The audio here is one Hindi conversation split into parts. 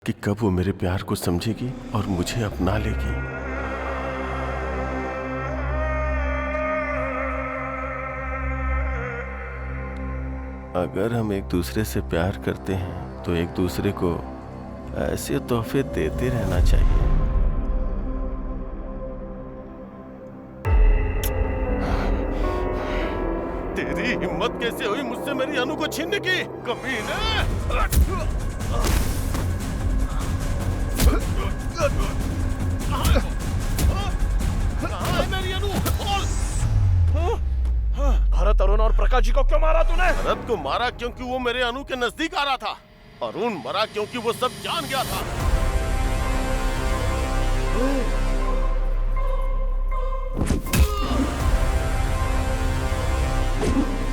कि कब वो मेरे प्यार को समझेगी और मुझे अपना लेगी। अगर हम एक दूसरे से प्यार करते हैं तो एक दूसरे को ऐसे तोहफे देते रहना चाहिए। तेरी हिम्मत कैसे हुई मुझसे मेरी अनु को छीनने की, कमीने! कहाँ है मेरी अनु? बोल! भरत, अरुण और प्रकाश जी को क्यों मारा तूने? भरत को मारा क्योंकि वो मेरे अनु के नजदीक आ रहा था। अरुण मरा क्योंकि वो सब जान गया था।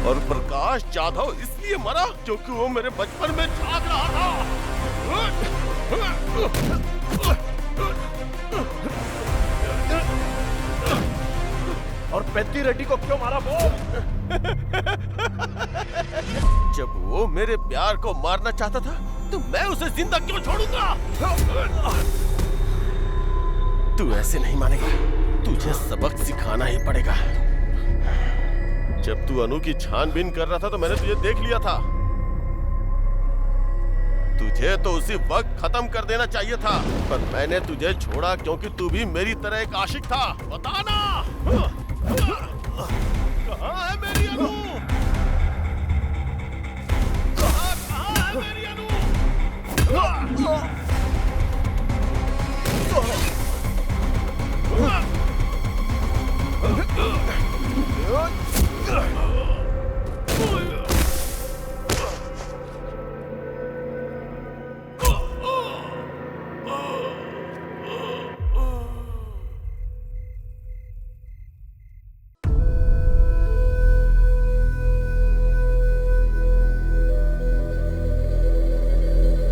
और प्रकाश जाधव इसलिए मरा क्योंकि वो मेरे बचपन में झांक रहा था। और पेद्दी रेड्डी को क्यों मारा वो? जब वो मेरे प्यार को मारना चाहता था तो मैं उसे जिंदा क्यों छोड़ूंगा? तू ऐसे नहीं मानेगा, तुझे सबक सिखाना ही पड़ेगा। जब तू अनु की छानबीन कर रहा था तो मैंने तुझे देख लिया था। तुझे तो उसी वक्त खत्म कर देना चाहिए था, पर मैंने तुझे छोड़ा क्योंकि तू भी मेरी तरह एक आशिक था। बताना कहाँ है मेरी अनु? कहाँ है मेरी अनु?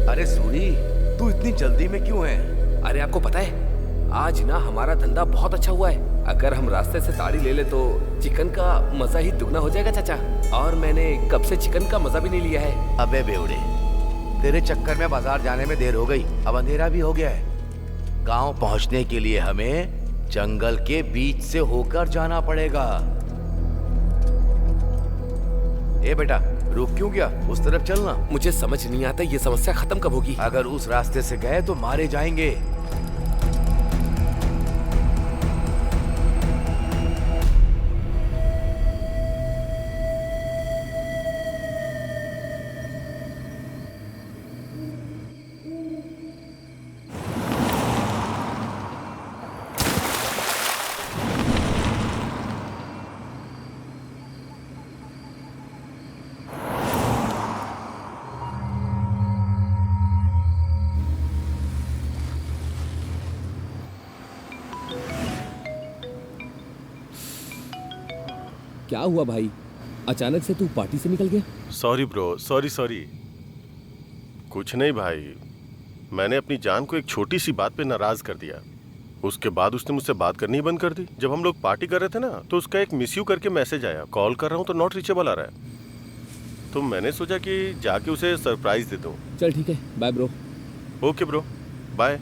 अरे सूरी, तू इतनी जल्दी में क्यों है? अरे आपको पता है आज ना हमारा धंधा बहुत अच्छा हुआ है। अगर हम रास्ते से ताड़ी ले ले तो चिकन का मजा ही दुगना हो जाएगा चाचा। और मैंने कब से चिकन का मजा भी नहीं लिया है। अबे बेवड़े, तेरे चक्कर में बाजार जाने में देर हो गई, अब अंधेरा भी हो गया है। गांव पहुंचने के लिए हमें जंगल के बीच से होकर जाना पड़ेगा। ए बेटा, रुक क्यों गया? उस तरफ चलना। मुझे समझ नहीं आता ये समस्या खत्म कब होगी। अगर उस रास्ते से गए तो मारे जाएंगे। क्या हुआ भाई, अचानक से तू पार्टी से निकल गया? Sorry bro, sorry. कुछ नहीं भाई, मैंने अपनी जान को एक छोटी सी बात पे नाराज कर दिया। उसके बाद उसने मुझसे बात करनी ही बंद कर दी। जब हम लोग पार्टी कर रहे थे ना तो उसका एक मिस यू करके मैसेज आया। कॉल कर रहा हूँ तो नॉट रीचेबल आ रहा है। तो मैंने सोचा कि जाके उसे सरप्राइज दे दूँ। चल ठीक है, bye bro. Okay bro, bye.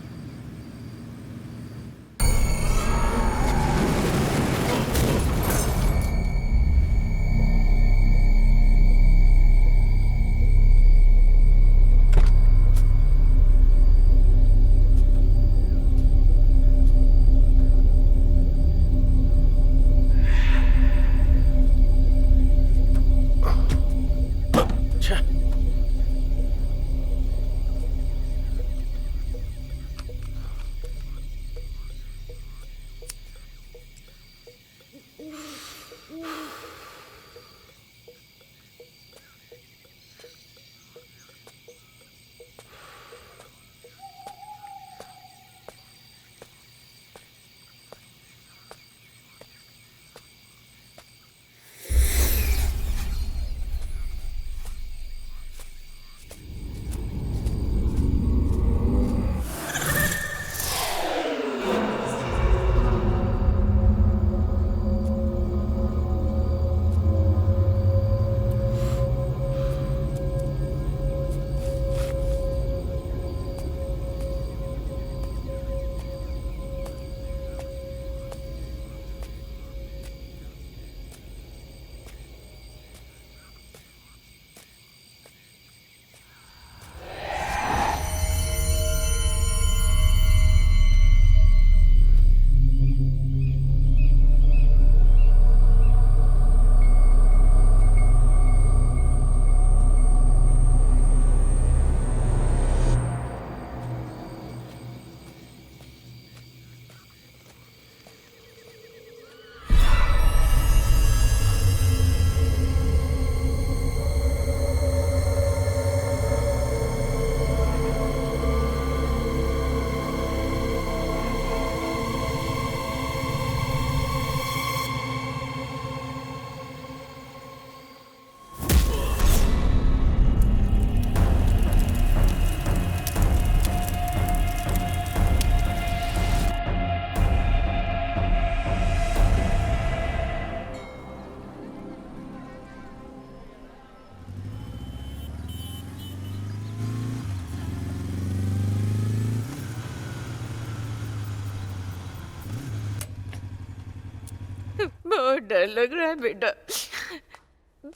बहुत डर लग रहा है बेटा।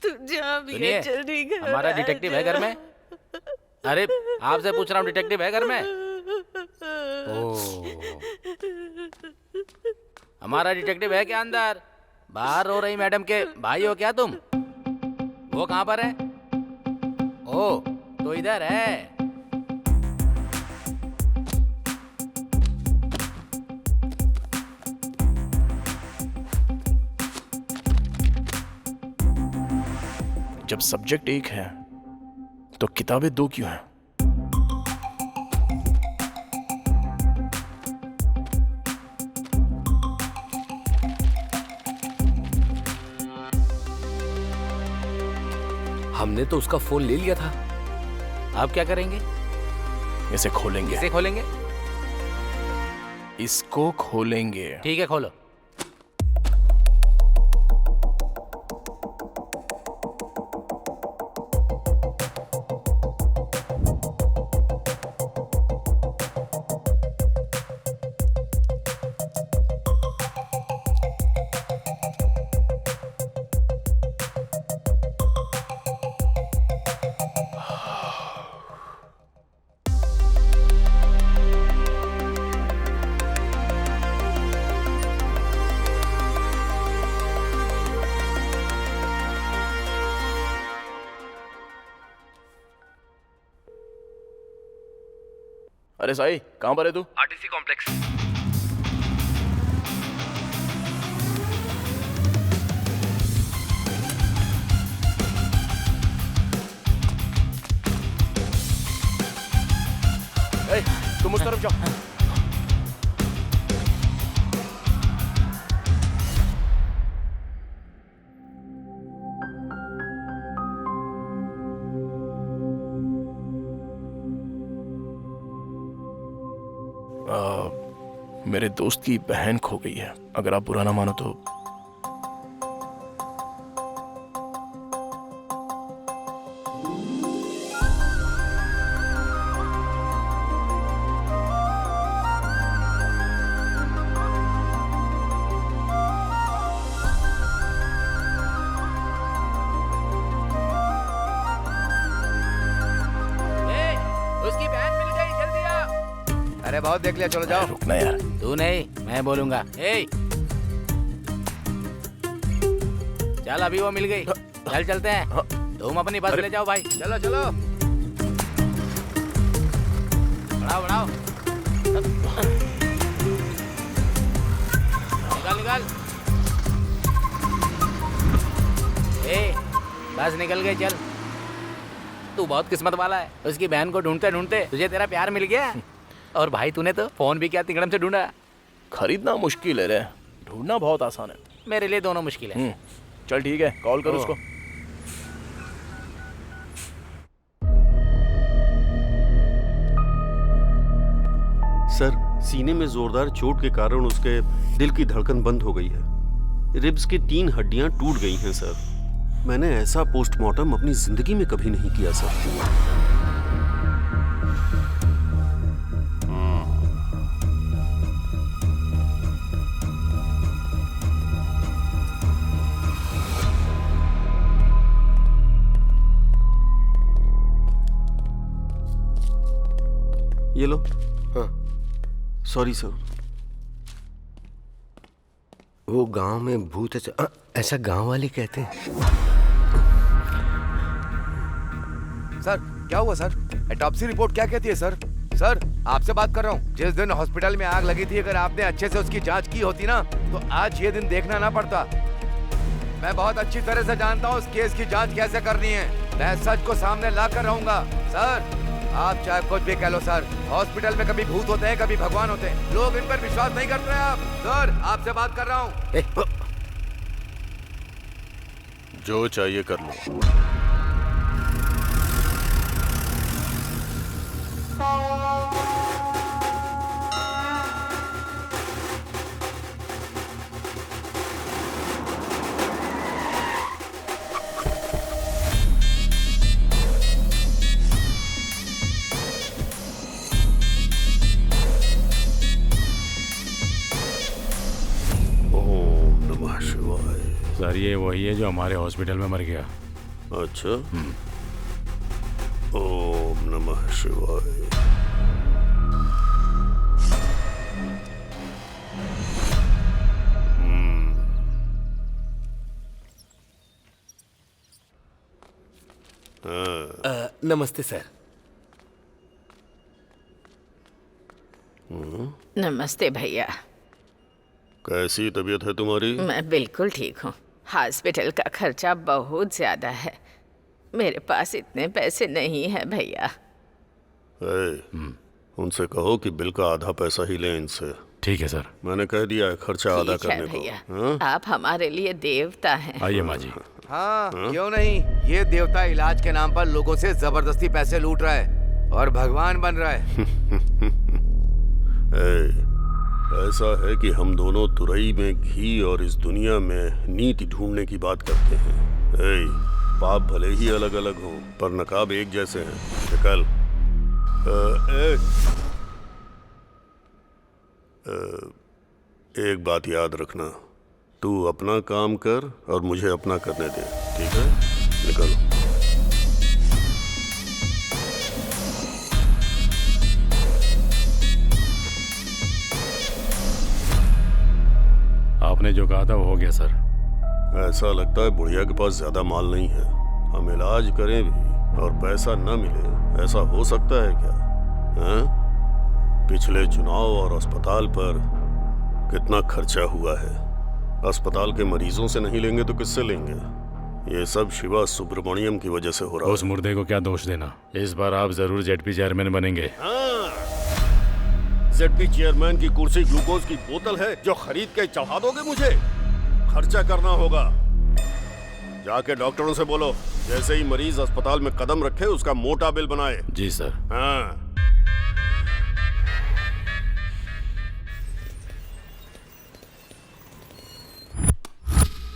तू जहाँ भी है सुनिए, जल्दी घर हमारा आ डिटेक्टिव जा। है घर में। अरे आपसे पूछ रहा हूँ, डिटेक्टिव है घर में? ओह, हमारा डिटेक्टिव है क्या अंदर? बाहर रो रही मैडम के भाई हो क्या तुम? वो कहाँ पर है? ओ, तो इधर है। जब सब्जेक्ट एक है तो किताबें दो क्यों हैं? हमने तो उसका फोन ले लिया था। आप क्या करेंगे? इसे खोलेंगे। इसे खोलेंगे? इसको खोलेंगे। ठीक है, खोलो। अरे साई, कहाँ पर है तू? RTC complex. ए, तुम उस तरफ जाओ। मेरे दोस्त की बहन खो गई है। अगर आप बुरा ना मानो तो। उसकी बहन मिल गई, जल्दी आ। अरे बहुत देख लिया, चलो जाओ। रुकना यार। तू नहीं, मैं बोलूंगा। ए, चल अभी वो मिल गई, चल चलते हैं। तुम अपनी बस ले जाओ भाई। चलो चलो। बढ़ाओ बढ़ाओ। निकाल निकाल। ए, बस निकल गई, चल। तू बहुत किस्मत वाला है। उसकी बहन को ढूंढते ढूंढते तुझे तेरा प्यार मिल गया। और भाई तूने तो फोन भी क्या तिकड़म से ढूंढा। खरीदना मुश्किल है रे, ढूंढना बहुत आसान है। मेरे लिए दोनों मुश्किल है। चल ठीक है, कॉल कर उसको। सर, सीने में जोरदार चोट के कारण उसके दिल की धड़कन बंद हो गई है। रिब्स की 3 हड्डियां टूट गई हैं सर। मैंने ऐसा पोस्टमार्टम अपनी जिंदगी में कभी नहीं किया सर। ये लो। हाँ, सॉरी सर। वो गांव में भूत है, ऐसा गांव वाले कहते हैं। सर क्या हुआ सर? ऑटोप्सी रिपोर्ट क्या कहती है सर? सर आपसे बात कर रहा हूँ। जिस दिन हॉस्पिटल में आग लगी थी, अगर आपने अच्छे से उसकी जांच की होती ना तो आज ये दिन देखना ना पड़ता। मैं बहुत अच्छी तरह से जानता हूँ उस केस की जांच कैसे करनी है। मैं सच को सामने ला कर रहूंगा। सर आप चाहे कुछ भी कह लो सर, हॉस्पिटल में कभी भूत होते हैं, कभी भगवान होते हैं। लोग इन पर विश्वास नहीं करते हैं। आप सर, आपसे बात कर रहा हूँ। जो चाहिए कर लो। ओम नमः शिवाय। ये वही है जो हमारे हॉस्पिटल में मर गया। अच्छा। ओम नमः शिवाय। नमस्ते सर। नमस्ते भैया। कैसी तबीयत है तुम्हारी? मैं बिल्कुल ठीक हूँ। हॉस्पिटल का खर्चा बहुत ज्यादा है, मेरे पास इतने पैसे नहीं है भैया। उनसे कहो कि बिल का आधा पैसा ही लें इनसे। ठीक है सर। मैंने कह दिया है खर्चा आधा ठीक है करने को। भैया, हाँ? आप हमारे लिए देवता हैं। आइए माँ जी। हाँ, क्यों नहीं। ये देवता इलाज के नाम पर लोगों से जबरदस्ती पैसे लूट रहा है और भगवान बन रहा है। ऐसा है कि हम दोनों तुरई में घी और इस दुनिया में नीति ढूंढने की बात करते हैं। पाप भले ही अलग अलग हो पर नकाब एक जैसे हैं। निकल। एक बात याद रखना, तू अपना काम कर और मुझे अपना करने दे, ठीक है? निकल। आपने जो कहा था वो हो गया सर। ऐसा लगता है बुढ़िया के पास ज्यादा माल नहीं है। हम इलाज करें भी और पैसा न मिले, ऐसा हो सकता है क्या? हाँ? पिछले चुनाव और अस्पताल पर कितना खर्चा हुआ है। अस्पताल के मरीजों से नहीं लेंगे तो किससे लेंगे? ये सब शिवा सुब्रमण्यम की वजह से हो रहा है। उस मुर्दे को क्या दोष देना? इस बार आप जरूर जेडपी चेयरमैन बनेंगे। जेडपी चेयरमैन की कुर्सी ग्लूकोज की बोतल है जो खरीद के चढ़ा दोगे मुझे? खर्चा करना होगा। जाके डॉक्टरों से बोलो जैसे ही मरीज अस्पताल में कदम रखे उसका मोटा बिल बनाए। जी सर। हाँ।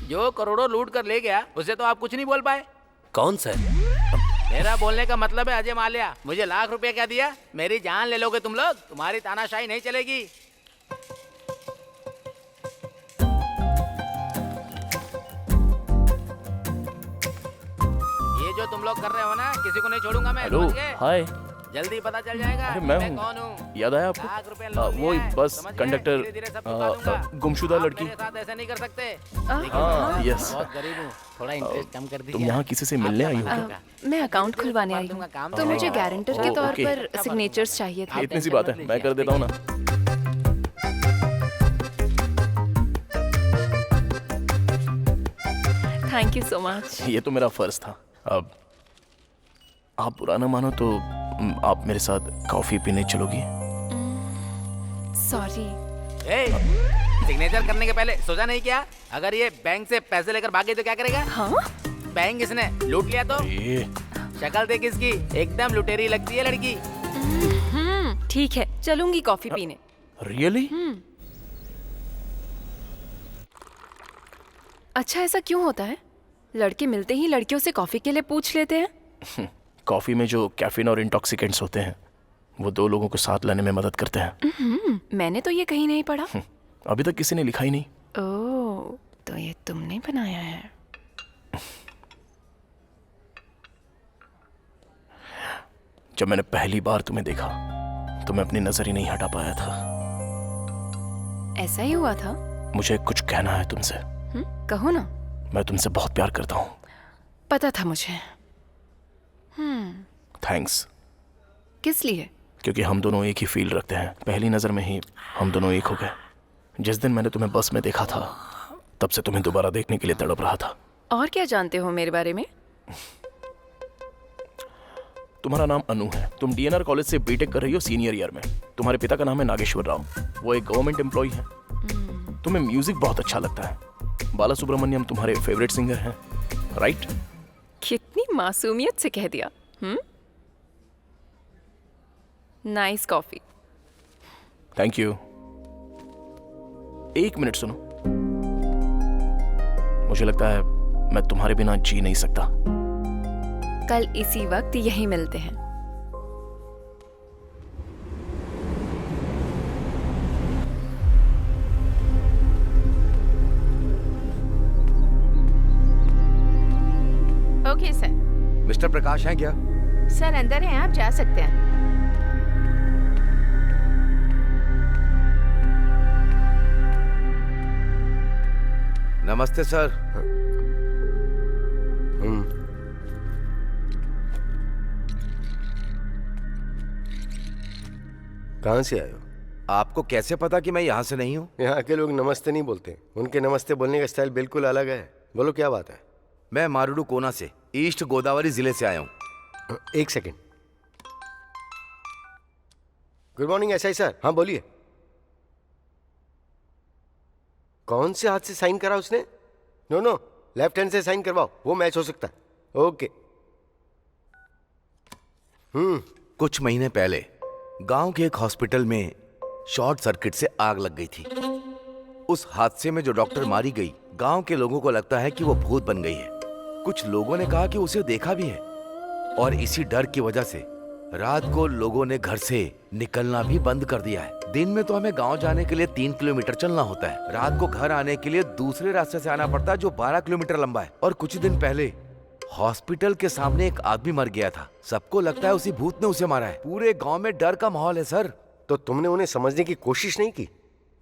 जो करोड़ों लूट कर ले गया उसे तो आप कुछ नहीं बोल पाए। कौन सर? मेरा बोलने का मतलब है अजय माल्या, मुझे लाख रुपया क्या दिया? मेरी जान ले लोगे तुम लोग? तुम्हारी तानाशाही नहीं चलेगी। ये जो तुम लोग कर रहे हो ना, किसी को नहीं छोड़ूंगा मैं। हेलो, समझ गए? हाय। जल्दी पता चल जाएगा अरे मैं हूँ। कौन हूँ। याद आया आपको? लाख रुपया लोन वो लिया है, बस समझ गए? कंडक्टर धीरे-धीरे सब चुका दूंगा। गुमशुदा आप लड़की। मेरे साथ ऐसा नहीं कर सकते। हाँ, यस। बहुत गरीब हूँ, थोड़ा इंटरेस्ट कम कर दीजिए। तुम यहाँ किसी से मिलने आई हो? मैं अकाउंट खुलवाने आई हूँ, तो मुझे गारंटर के ओह, तौर ओके। पर सिग्नेचर्स चाहिए थे। इतनी सी बात है, मैं कर देता हूँ ना। Thank you so much. ये तो मेरा फर्ज था। अब आप बुरा ना मानो तो आप मेरे साथ कॉफी पीने चलोगी? सॉरी। सिग्नेचर करने के पहले सोचा नहीं क्या? अगर ये बैंक से पैसे लेकर भागे तो क्या करेगा? हाँ? बैंक इसने लूट लिया तो? शक्ल देख इसकी, एकदम लुटेरी लगती है लड़की। ठीक है, चलूंगी कॉफी पीने। रियली? अच्छा, ऐसा क्यों होता है? लड़के मिलते ही लड़कियों से कॉफी के लिए पूछ लेते हैं। कॉफी में जो कैफीन और इंटॉक्सिकेंट्स होते हैं वो दो लोगों को साथ लाने में मदद करते हैं। मैंने तो ये कहीं नहीं पढ़ा। अभी तक किसी ने लिखा ही नहीं। ओह, तो ये तुमने बनाया है। जब मैंने पहली बार तुम्हें देखा तो मैं अपनी नजर ही नहीं हटा पाया था। ऐसा ही हुआ था? मुझे कुछ कहना है तुमसे। कहो ना। मैं तुमसे बहुत प्यार करता हूँ। पता था मुझे। थैंक्स। किस लिए? क्योंकि हम दोनों एक ही फील रखते हैं। पहली नजर में ही हम दोनों एक हो गए। जिस दिन मैंने तुम्हें बस में देखा था तब से तुम्हें दोबारा देखने के लिए तड़प रहा था। और क्या जानते हो मेरे बारे में? तुम्हारा नाम अनु है। तुम डीएनआर कॉलेज से बीटेक कर रही हो सीनियर ईयर में। तुम्हारे पिता का नाम है नागेश्वर राव, वो एक गवर्नमेंट एम्प्लॉय है। तुम्हें म्यूजिक बहुत अच्छा लगता है। बाला सुब्रमण्यम तुम्हारे फेवरेट सिंगर हैं, राइट? कितनी मासूमियत से कह दिया। Nice coffee. Thank you. एक मिनट सुनो, मुझे लगता है मैं तुम्हारे बिना जी नहीं सकता। कल इसी वक्त यहीं मिलते हैं। मिस्टर प्रकाश हैं क्या? सर अंदर हैं, आप जा सकते हैं। नमस्ते सर। कहाँ से आए हो? आपको कैसे पता कि मैं यहाँ से नहीं हूँ? यहाँ के लोग नमस्ते नहीं बोलते, उनके नमस्ते बोलने का स्टाइल बिल्कुल अलग है। बोलो क्या बात है? मैं मारुडू कोना से, ईस्ट गोदावरी जिले से आया हूँ। एक second. Good morning SI sir. हाँ बोलिए। कौन से हाथ से साइन करा उसने? नो, लेफ्ट हैंड से साइन करवाओ, वो मैच हो सकता है। ओके। कुछ महीने पहले गांव के एक हॉस्पिटल में शॉर्ट सर्किट से आग लग गई थी। उस हादसे में जो डॉक्टर मारी गई, गांव के लोगों को लगता है कि वो भूत बन गई है। कुछ लोगों ने कहा कि उसे देखा भी है, और इसी डर की वजह से रात को लोगों ने घर से निकलना भी बंद कर दिया है। दिन में तो हमें गांव जाने के लिए 3 किलोमीटर चलना होता है, रात को घर आने के लिए दूसरे रास्ते से आना पड़ता है जो 12 किलोमीटर लंबा है। और कुछ दिन पहले हॉस्पिटल के सामने एक आदमी मर गया था। सबको लगता है उसी भूत ने उसे मारा है। पूरे गांव में डर का माहौल है सर। तो तुमने उन्हें समझने की कोशिश नहीं की?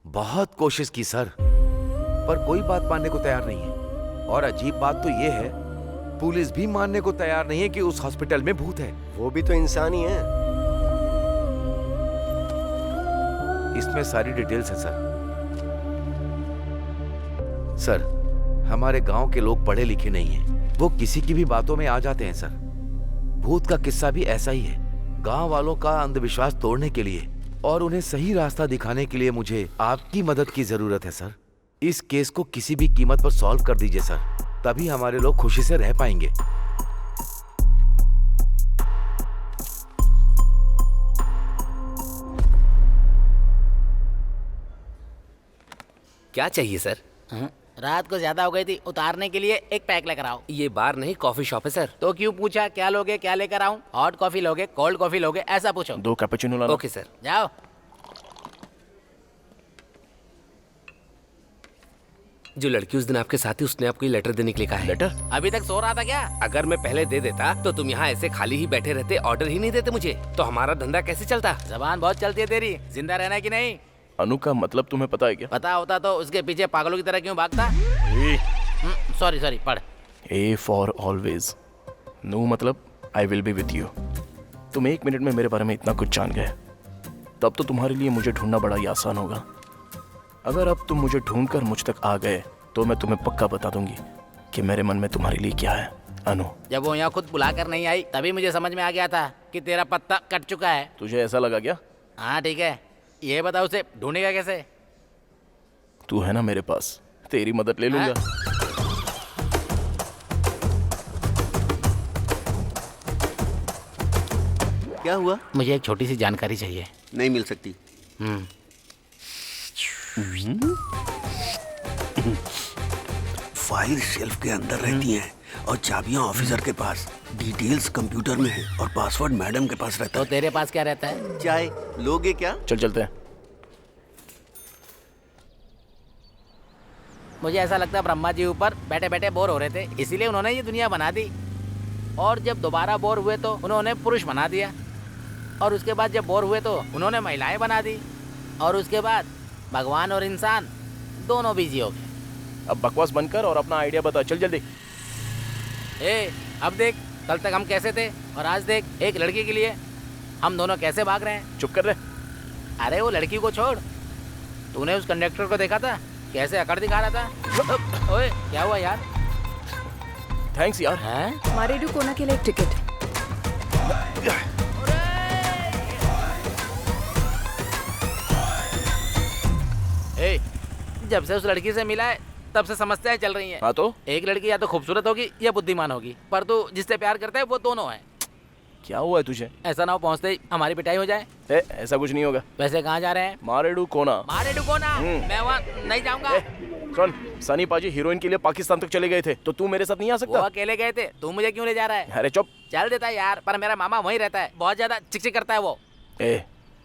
बहुत कोशिश की सर, पर कोई बात मानने को तैयार नहीं है। और अजीब बात तो ये है, पुलिस भी मानने को तैयार नहीं है कि उस हॉस्पिटल में भूत है। वो भी तो इंसान ही है। इसमें सारी डिटेल्स है सर। सर, हमारे गांव के लोग पढ़े लिखे नहीं हैं, वो किसी की भी बातों में आ जाते हैं सर। भूत का किस्सा भी ऐसा ही है। गांव वालों का अंधविश्वास तोड़ने के लिए और उन्हें सही रास्ता दिखाने के लिए मुझे आपकी मदद की जरूरत है सर। इस केस को किसी भी कीमत पर सॉल्व कर दीजिए सर, तभी हमारे लोग खुशी से रह पाएंगे। क्या चाहिए सर? रात को ज्यादा हो गई थी, उतारने के लिए एक पैक लेकर आओ। ये बार नहीं, कॉफी शॉप है सर। तो क्यों पूछा क्या लोगे, क्या लेकर आऊं? हॉट कॉफी लोगे, कोल्ड कॉफी लोगे, ऐसा पूछो। 2 कैपुचिनो लाना। Okay sir. जाओ। जो लड़की उस दिन आपके साथ थी, उसने आपको ये लेटर देने के लिए कहा है। लेटर? अभी तक सो रहा था क्या? अगर मैं पहले दे देता तो तुम यहाँ ऐसे खाली ही बैठे रहते, ऑर्डर ही नहीं देते मुझे, तो हमारा धंधा कैसे चलता? जबान बहुत चलती है तेरी, जिंदा रहना है कि नहीं? अनु का मतलब तुम्हें पता है क्या? पता होता तो उसके पीछे पागलों की तरह क्यों भागता? सॉरी पढ़। A for always. नो मतलब I will be with you. तुम 1 मिनट में मेरे बारे में इतना कुछ जान गए, तब तो तुम्हारे लिए मुझे ढूंढना बड़ा ही आसान होगा। अगर अब तुम मुझे ढूंढकर मुझ तक आ गए तो मैं तुम्हें पक्का बता दूंगी कि मेरे मन में तुम्हारे लिए क्या है। अनु, जब वो यहाँ खुद बुलाकर नहीं आई तभी मुझे समझ में आ गया था कि तेरा पत्ता कट चुका है। तुझे ऐसा लगा क्या? हाँ ठीक है, ये बताओ उसे ढूंढेगा कैसे? तू है ना मेरे पास, तेरी मदद ले लूंगा। क्या हुआ? मुझे एक छोटी सी जानकारी चाहिए। नहीं मिल सकती। फाइल शेल्फ के अंदर रहती हैं और चाबियां ऑफिसर के पास, डिटेल्स कंप्यूटर में है और पासवर्ड मैडम के पास रहता तो तेरे पास क्या रहता है? चाय लोगे क्या? चल चलते हैं। मुझे ऐसा लगता है ब्रह्मा जी ऊपर बैठे बैठे बोर हो रहे थे, इसीलिए उन्होंने ये दुनिया बना दी। और जब दोबारा बोर हुए तो उन्होंने पुरुष बना दिया, और उसके बाद जब बोर हुए तो उन्होंने महिलाएं बना दी, और उसके बाद भगवान और इंसान दोनों बिजी हो गए। अब बकवास बनकर और अपना आइडिया बता, चल जल्दी। अब देख, कल तक हम कैसे थे और आज देख, एक लड़की के लिए हम दोनों कैसे भाग रहे हैं। चुप कर रहे। अरे वो लड़की को छोड़, तूने उस कंडक्टर को देखा था कैसे अकड़ दिखा रहा था? ओए क्या हुआ यार? थैंक्स यार। हैं? मारेडू कोना के लिए एक टिकट। जब से उस लड़की से मिला है तब से समस्याएं चल रही हैं। हाँ तो? एक लड़की या तो खूबसूरत होगी या बुद्धिमान होगी, पर तू जिससे प्यार करता है वो दोनों है। क्या हुआ है तुझे? ऐसा ना हो पहुँचते ही हमारी पिटाई हो जाए। ऐसा कुछ नहीं होगा। वैसे कहाँ जा रहे हैं? मारेडू कोना। मारेडू कोना? मैं वहाँ नहीं जाऊँगा। सुन, सनी पाजी हीरोइन के लिए पाकिस्तान तक चले गए थे, तो तू मेरे साथ नहीं आ वो सकता? अकेले गए थे, तू मुझे क्यों ले जा रहा है? अरे चुप। चल देता है यार, पर मेरा मामा वहीं रहता है, बहुत ज्यादा चिकचिक करता है वो।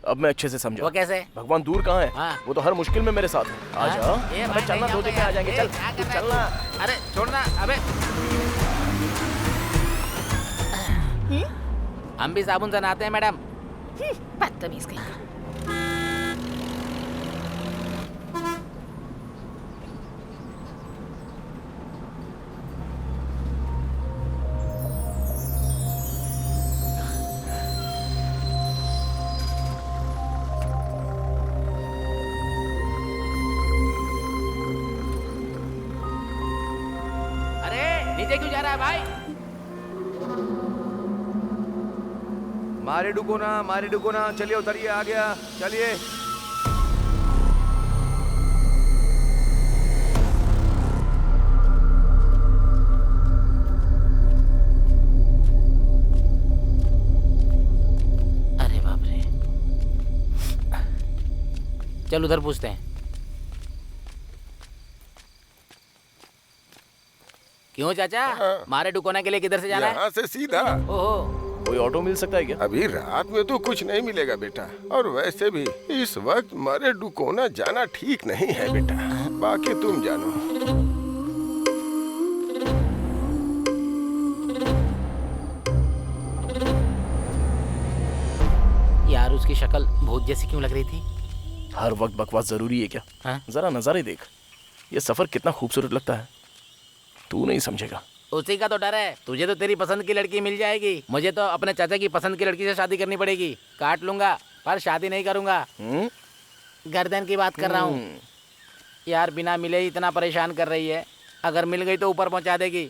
अब मैं अच्छे से समझा। वो कैसे? भगवान दूर कहाँ है? हाँ। वो तो हर मुश्किल में मेरे साथ है। आजा। अबे चलना, 2 दिन में आ जाएंगे। चल चलना। अरे छोड़ना। अबे हम भी साबुन से नहाते हैं मैडम। बदतमीज कहीं का। अरे नीचे क्यों जा रहा है भाई? मारे डुको ना, चलिए उतरिए, आ गया, चलिए। अरे बाप रे, चल उधर पूछते हैं। क्यों चाचा, मारे डुकोना के लिए किधर से जाना है? यहाँ से सीधा। ओहो, कोई ऑटो मिल सकता है क्या? अभी रात में तो कुछ नहीं मिलेगा बेटा, और वैसे भी इस वक्त मारे डुकोना जाना ठीक नहीं है बेटा, बाकी तुम जानो। यार उसकी शक्ल भूत जैसी क्यों लग रही थी? हर वक्त बकवास जरूरी है क्या? हाँ? जरा नजारे देख, ये सफर कितना खूबसूरत लगता है, तू नहीं समझेगा। उसी का तो डर है, तुझे तो तेरी पसंद की लड़की मिल जाएगी, मुझे तो अपने चाचा की पसंद की लड़की से शादी करनी पड़ेगी। काट लूंगा पर शादी नहीं करूंगा। गर्दन की बात कर रहा हूँ यार, बिना मिले ही इतना परेशान कर रही है, अगर मिल गई तो ऊपर पहुंचा देगी।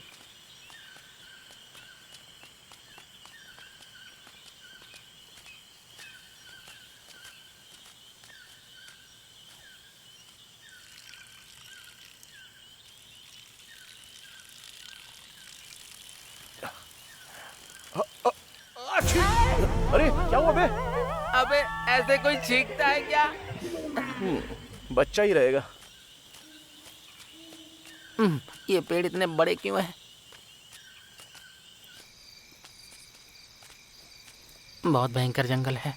अरे क्या हुआ बे? अबे ऐसे कोई छींकता है क्या? बच्चा ही रहेगा। ये पेड़ इतने बड़े क्यों हैं? बहुत भयंकर जंगल है।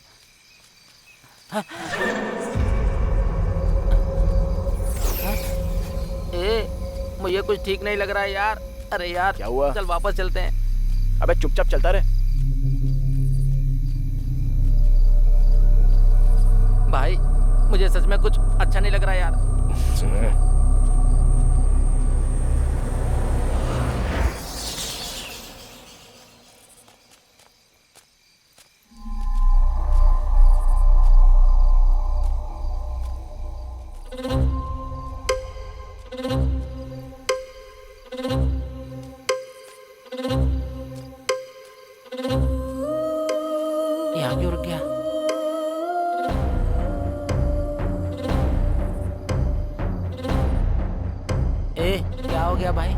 मुझे कुछ ठीक नहीं लग रहा है यार। अरे यार क्या हुआ? चल वापस चलते हैं। अबे चुपचाप चलता रहे। भाई मुझे सच में कुछ अच्छा नहीं लग रहा यार। यहाँ क्यों रुक गया? क्या हो गया भाई?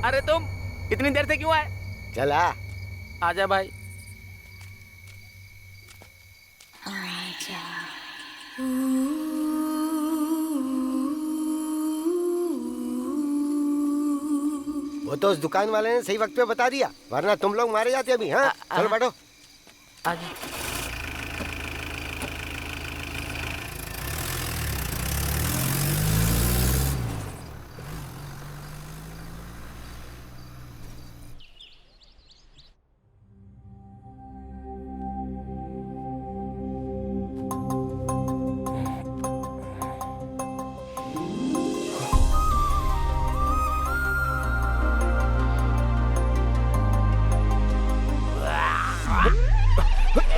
अरे तुम इतनी देर से क्यों आए? चला आजा भाई। वो तो उस दुकान वाले ने सही वक्त पे बता दिया, वरना तुम लोग मारे जाते अभी। हाँ चलो बैठो। आजा।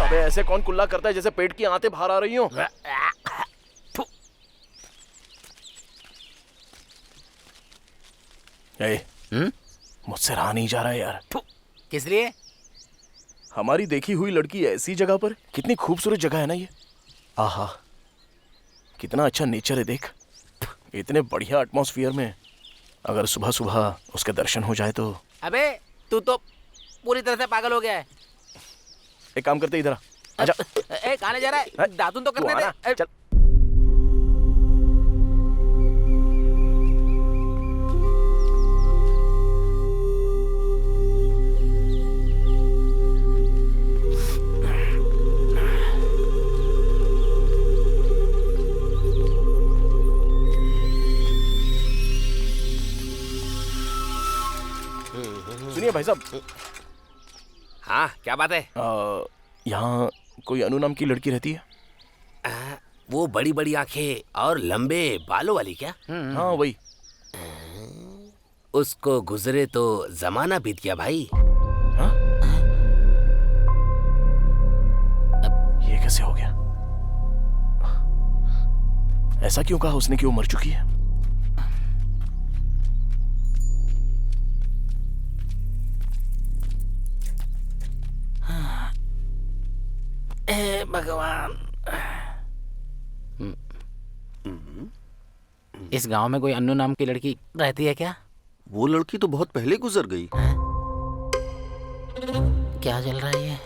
अबे ऐसे कौन कुल्ला करता है जैसे पेट की आंतें बाहर आ रही हो? मुझसे रहा नहीं जा रहा है यार। किस लिए? हमारी देखी हुई लड़की ऐसी जगह पर, कितनी खूबसूरत जगह है ना ये। आहा कितना अच्छा नेचर है देख, इतने बढ़िया एटमॉस्फेयर में अगर सुबह सुबह उसके दर्शन हो जाए तो। अबे तू तो पूरी तरह से पागल हो गया है। एक काम करते इधर आजा। कहाँ ले जा रहा है? दातुन तो करने दे। चल। सुनिए भाई साहब। हाँ क्या बात है? यहाँ कोई अनु नाम की लड़की रहती है? वो बड़ी बड़ी आंखें और लंबे बालों वाली क्या? हाँ वही। उसको गुजरे तो जमाना बीत गया भाई। हाँ? ये कैसे हो गया? ऐसा क्यों कहा उसने कि वो मर चुकी है? भगवान, इस गांव में कोई अन्नू नाम की लड़की रहती है क्या? वो लड़की तो बहुत पहले गुजर गई। क्या चल रहा है ये?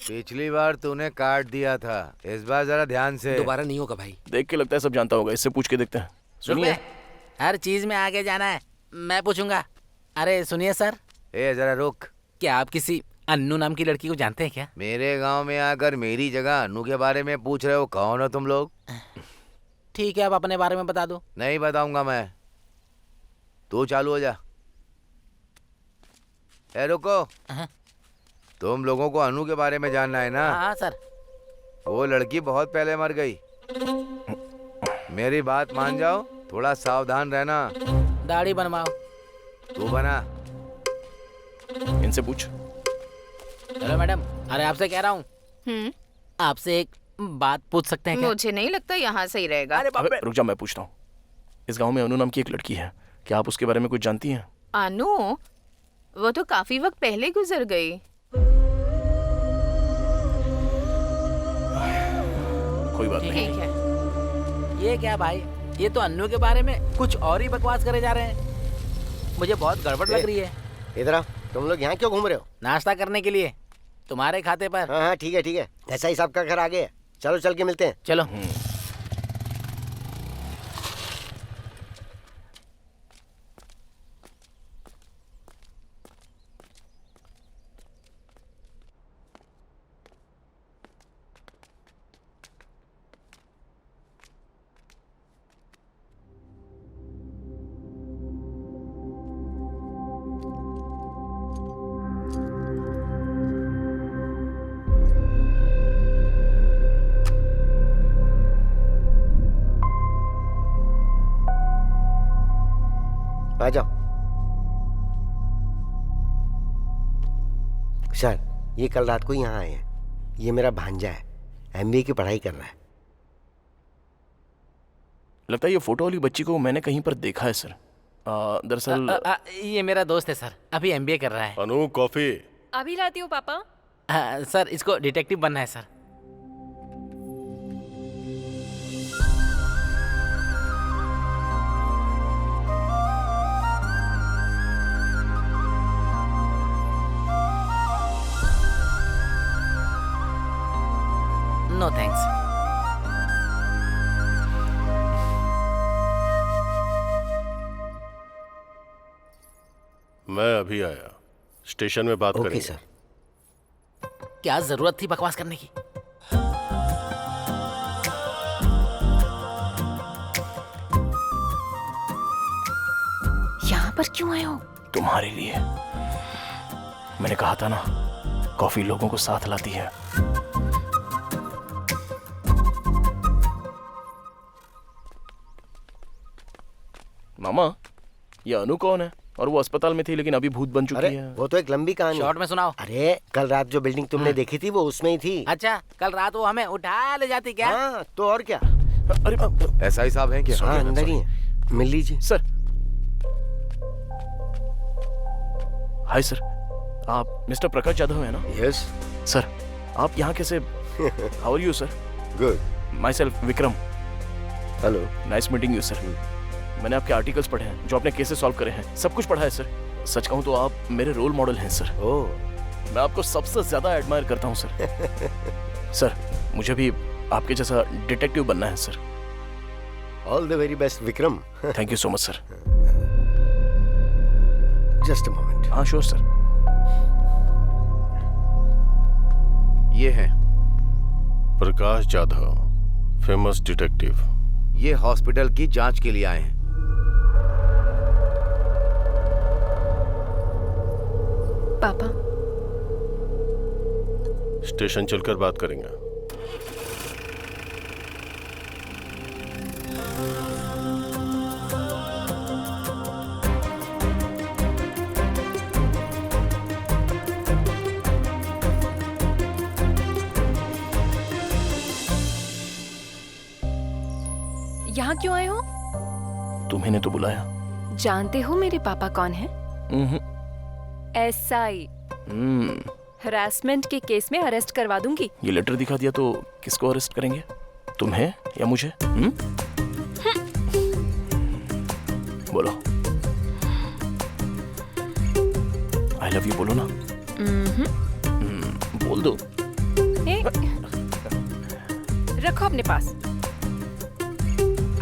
पिछली बार तूने काट दिया था, इस बार जरा ध्यान से। दोबारा नहीं होगा भाई। देख के लगता है सब जानता होगा, इससे पूछ के देखते हैं। सुनिए, हर चीज में आगे जाना है, मैं पूछूंगा। अरे सुनिए सर। ए जरा रुक। क्या आप किसी अन्नू नाम की लड़की को जानते हैं क्या? मेरे गांव में आकर मेरी जगह अन्नू के बारे में पूछ रहे हो? कौन हो तुम लोग? ठीक है, आप अपने बारे में बता दो। नहीं बताऊंगा मैं, तू चालू हो जा। ए रुको, तुम लोगों को अनु के बारे में जानना है ना? हाँ सर। वो लड़की बहुत पहले मर गई। मेरी बात मान जाओ, थोड़ा सावधान रहना। दाढ़ी बनवाओ। तू बना। इनसे पूछ। हेलो मैडम, अरे आपसे कह रहा हूँ, आपसे एक बात पूछ सकते हैं क्या? मुझे नहीं लगता यहाँ सही रहेगा। अबे, रुक जा, मैं पूछता हूँ। इस गांव में अनु नाम की एक लड़की है, क्या आप उसके बारे में कुछ जानती हैं? अनु? वो तो काफी वक्त पहले गुजर गई। कोई बात नहीं। ठीक है। ये क्या भाई, ये तो अन्नू के बारे में कुछ और ही बकवास करे जा रहे हैं। मुझे बहुत गड़बड़ लग रही है। इधर आओ। तुम लोग यहाँ क्यों घूम रहे हो? नाश्ता करने के लिए, तुम्हारे खाते पर। हाँ हाँ ठीक है ठीक है, ऐसा ही सबका घर आगे है। चलो चल के मिलते हैं। चलो। आ जाओ। सर, ये कल रात को यहाँ आए हैं। ये मेरा भांजा है, एमबीए की पढ़ाई कर रहा है। लगता है ये फोटो वाली बच्ची को मैंने कहीं पर देखा है सर। दरअसल ये मेरा दोस्त है सर, अभी एमबीए कर रहा है। अनु कॉफी। अभी लाती हूँ पापा। सर इसको डिटेक्टिव बनना है सर। No thanks. मैं अभी आया, स्टेशन में बात करेंगे। सर। क्या जरूरत थी बकवास करने की? यहाँ पर क्यों आए हो? तुम्हारे लिए। मैंने कहा था ना, कॉफी लोगों को साथ लाती है। मामा, ये अनु कौन है? और वो अस्पताल में थी लेकिन अभी भूत बन चुकी है। वो तो एक लंबी कहानी। शॉर्ट में सुनाओ। अरे कल रात जो बिल्डिंग तुमने देखी थी वो उसमें ही थी। अच्छा, कल रात वो हमें उठा ले जाती क्या? हाँ, तो और क्या। अरे ऐसा ही साहब है क्या? हाँ, अंदर ही है, मिल लीजिए। सर। हाय सर, आप मिस्टर प्रकाश यादव है ना? यस सर, आप यहाँ कैसे? How are you sir? Good. Myself Vikram. Hello. Nice meeting you sir. मैंने आपके आर्टिकल्स पढ़े हैं, जो आपने केसेस सॉल्व करे हैं, सब कुछ पढ़ा है सर। सच कहूँ तो आप मेरे रोल मॉडल हैं सर। ओह, मैं आपको सबसे ज्यादा एडमायर करता हूँ सर। सर, मुझे भी आपके जैसा डिटेक्टिव बनना है sir. All the very best Vikram. Thank you so much sir. Just a moment. हाँ श्योर सर। ये है प्रकाश जाधव, फेमस डिटेक्टिव। ये हॉस्पिटल की जांच के लिए आए हैं। पापा। स्टेशन चलकर बात करेंगे। यहाँ क्यों आए हो? तुम्हें तो बुलाया। जानते हो मेरे पापा कौन है? SI। हरासमेंट के केस में अरेस्ट करवा दूंगी। ये लेटर दिखा दिया तो किसको अरेस्ट करेंगे? तुम्हें या मुझे? बोलो। आई लव यू बोलो ना। बोल दो। रखो अपने पास।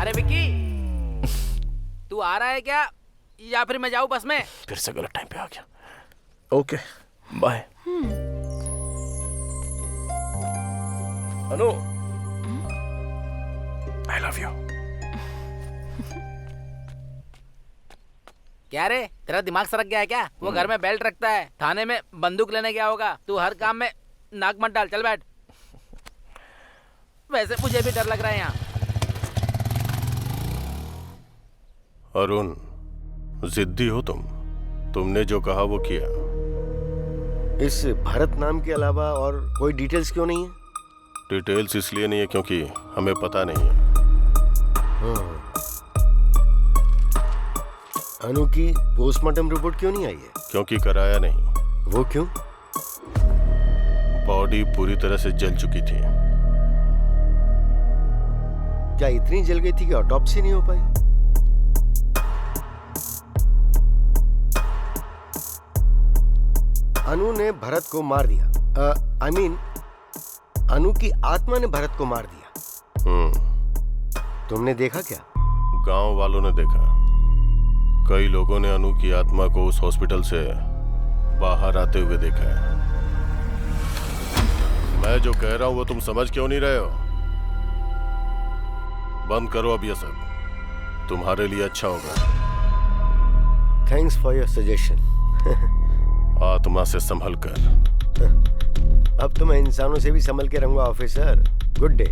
अरे विक्की, तू आ रहा है क्या या फिर मैं जाऊं बस में? फिर से गलत टाइम पे आ गया। Okay bye. Anu, I love you. क्या रे, तेरा दिमाग सरक गया है क्या? वो घर में बेल्ट रखता है, थाने में बंदूक लेने गया होगा। तू हर काम में नाक मत डाल, चल बैठ। वैसे मुझे भी डर लग रहा है यहाँ। अरुण, जिद्दी हो तुम। तुमने जो कहा वो किया। इस भरत नाम के अलावा और कोई डिटेल्स क्यों नहीं है? डिटेल्स इसलिए नहीं है क्योंकि हमें पता नहीं है। अनु की पोस्टमार्टम रिपोर्ट क्यों नहीं आई है? क्योंकि कराया नहीं। वो क्यों? बॉडी पूरी तरह से जल चुकी थी। क्या इतनी जल गई थी कि ऑटोप्सी नहीं हो पाई? अनु ने भरत को मार दिया। आई मीन अनु की आत्मा ने भरत को मार दिया। तुमने देखा क्या? गांव वालों ने देखा। कई लोगों ने अनु की आत्मा को उस हॉस्पिटल से बाहर आते हुए देखा है। मैं जो कह रहा हूं वो तुम समझ क्यों नहीं रहे हो? बंद करो अब ये सब, तुम्हारे लिए अच्छा होगा। Thanks for your suggestion. आत्मा से संभल कर। अब तो मैं इंसानों से भी संभल के रहूंगा ऑफिसर। Good day.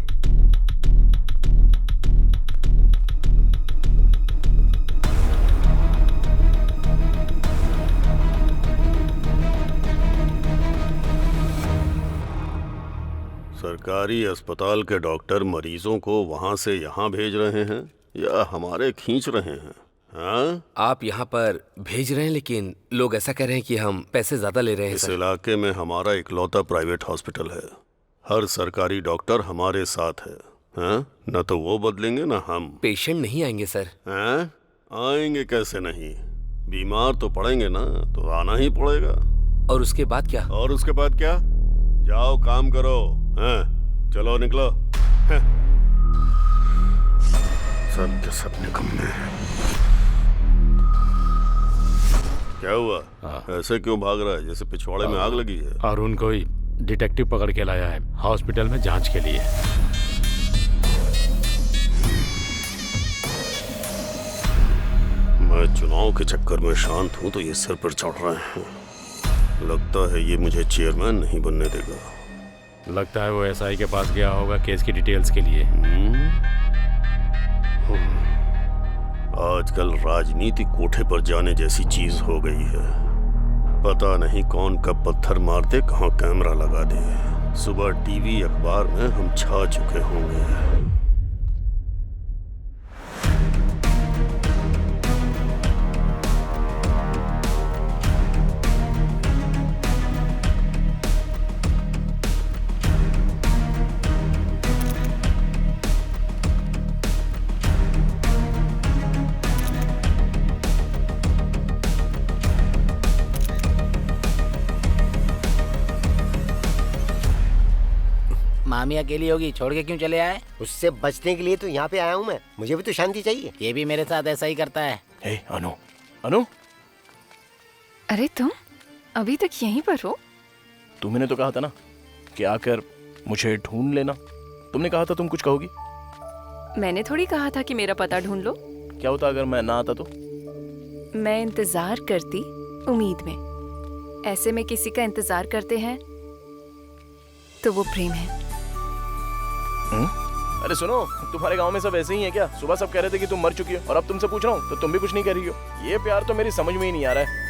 सरकारी अस्पताल के डॉक्टर मरीजों को वहां से यहाँ भेज रहे हैं या हमारे खींच रहे हैं? हाँ? आप यहाँ पर भेज रहे हैं, लेकिन लोग ऐसा कह रहे हैं कि हम पैसे ज्यादा ले रहे हैं। इस इलाके में हमारा इकलौता प्राइवेट हॉस्पिटल है। हर सरकारी डॉक्टर हमारे साथ है। हाँ? न तो वो बदलेंगे न हम। पेशेंट नहीं आएंगे सर। हाँ? आएंगे कैसे नहीं? बीमार तो पड़ेंगे ना, तो आना ही पड़ेगा। और उसके बाद क्या? और उसके बाद क्या? जाओ काम करो। हाँ? चलो निकलो। हाँ? सब के सब निकम्मे हैं। क्या हुआ? ऐसे क्यों भाग रहा है जैसे पिछवाड़े में आग लगी है? अरुण को ही डिटेक्टिव पकड़ के लाया है हॉस्पिटल में जांच के लिए। मैं चुनाव के चक्कर में शांत हूं तो ये सिर पर चढ़ रहे हैं। लगता है ये मुझे चेयरमैन नहीं बनने देगा। लगता है वो SI के पास गया होगा केस की डिटेल्स के लिए। आजकल राजनीति कोठे पर जाने जैसी चीज हो गई है। पता नहीं कौन कब पत्थर मार दे, कहाँ कैमरा लगा दे। सुबह टीवी अखबार में हम छा चुके होंगे। मामी अकेली होगी, छोड़ के क्यों चले आए? उससे बचने के लिए तो यहाँ पे आया हूँ मैं। मुझे भी तो शांति चाहिए। ये भी मेरे साथ ऐसा ही करता है। हे अनु, अनु। अरे तुम अभी तक यहीं पर हो? तुमने तो कहा था ना कि आकर मुझे ढूंढ लेना। तुमने कहा था तुम कुछ कहोगी। मैंने थोड़ी कहा था कि मेरा पता ढूंढ लो। क्या होता अगर मैं ना आता तो? मैं इंतजार करती उम्मीद में। ऐसे में किसी का इंतजार करते हैं तो वो प्रेम है। अरे सुनो, तुम्हारे गांव में सब ऐसे ही है क्या? सुबह सब कह रहे थे कि तुम मर चुकी हो और अब तुमसे पूछ रहा हूँ तो तुम भी कुछ नहीं कह रही हो। ये प्यार तो मेरी समझ में ही नहीं आ रहा है।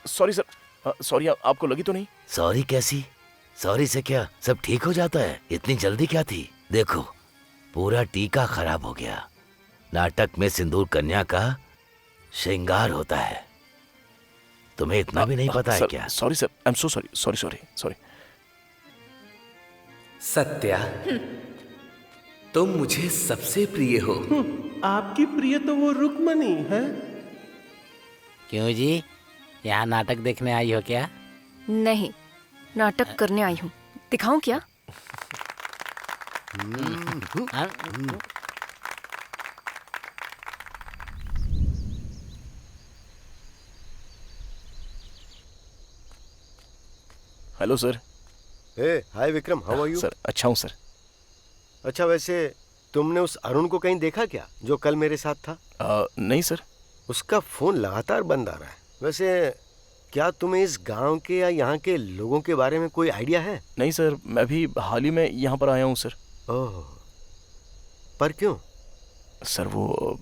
सॉरी सर, सॉरी, आपको लगी तो नहीं? सॉरी कैसी? सॉरी से क्या सब ठीक हो जाता है? इतनी जल्दी क्या थी? देखो पूरा टीका खराब हो गया। नाटक में सिंदूर कन्या का श्रृंगार होता है, तुम्हें इतना भी नहीं पता है क्या? Sorry sir, I am so sorry, sorry sorry sorry. Satya, तुम मुझे सबसे प्रिय हो। आपकी प्रिय तो वो रुक्मणी है। क्यों जी, यहाँ नाटक देखने आई हो क्या? नहीं, नाटक करने आई हूँ। दिखाऊं क्या? Hello sir. Hi Vikram, how are you? Sir अच्छा हूँ सर। अच्छा, वैसे तुमने उस अरुण को कहीं देखा क्या जो कल मेरे साथ था? नहीं सर। उसका फोन लगातार बंद आ रहा है। वैसे क्या तुम्हें इस गांव के या यहाँ के लोगों के बारे में कोई आइडिया है? नहीं सर, मैं भी हाल ही में यहाँ पर आया हूँ सर। ओह, पर क्यों? सर वो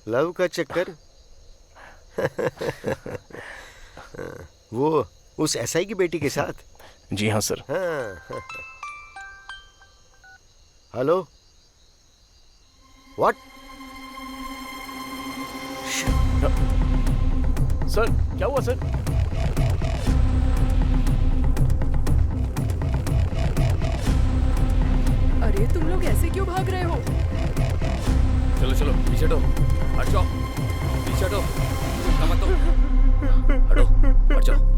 लव का चक्कर? वो उस एसआई की बेटी के साथ? जी हाँ सर। हाँ। Hello, what? सर क्या हुआ सर? अरे तुम लोग ऐसे क्यों भाग रहे हो? चलो चलो पीछे हटो, हट जाओ, पीछे हटो, मत दो, हटो, हट जाओ।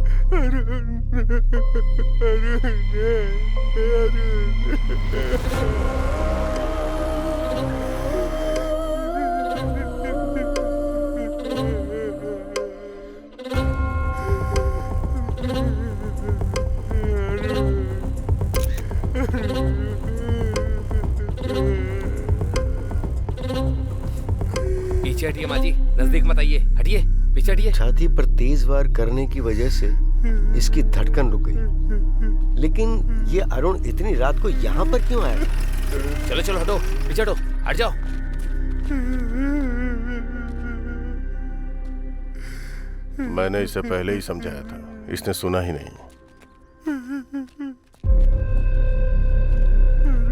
पीछे हटिए माँ जी, नजदीक मत आइए, हटिए, पीछे हटिए। छाती पर तेज वार करने की वजह से इसकी धड़कन रुक गई। लेकिन ये अरुण इतनी रात को यहाँ पर क्यों आया? चलो चलो हटो, पीछे हटो, हट जाओ। मैंने इसे पहले ही समझाया था, इसने सुना ही नहीं।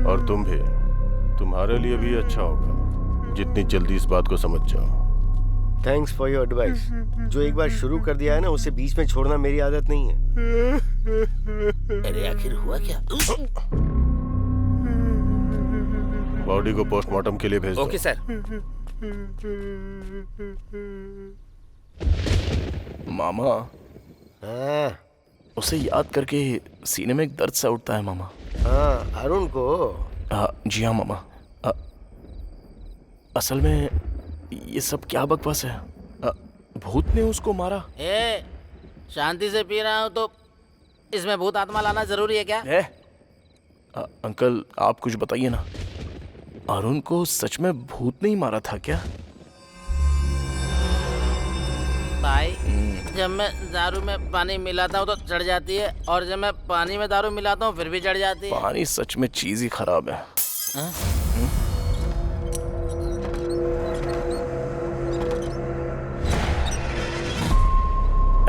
और तुम भी, तुम्हारे लिए भी अच्छा होगा जितनी जल्दी इस बात को समझ जाओ। Thanks for your advice. जो एक बार शुरू कर दिया है ना, उसे बीच में छोड़ना मेरी आदत नहीं है। अरे आखिर हुआ क्या? बॉडी को पोस्टमार्टम के लिए भेज दो। Okay sir. मामा, उसे याद करके सीने में एक दर्द सा उठता है मामा। हाँ, अरुण को? जी हाँ मामा। असल में ये सब क्या बकवास है? भूत ने उसको मारा? शांति से पी रहा हूँ तो इसमें भूत आत्मा लाना जरूरी है क्या? अंकल आप कुछ बताइए ना, अरुण को सच में भूत नहीं मारा था क्या? भाई, जब मैं दारू में पानी मिलाता हूँ तो चढ़ जाती है, और जब मैं पानी में दारू मिलाता हूँ फिर भी चढ़ जाती है। पानी सच में चीज ही खराब है।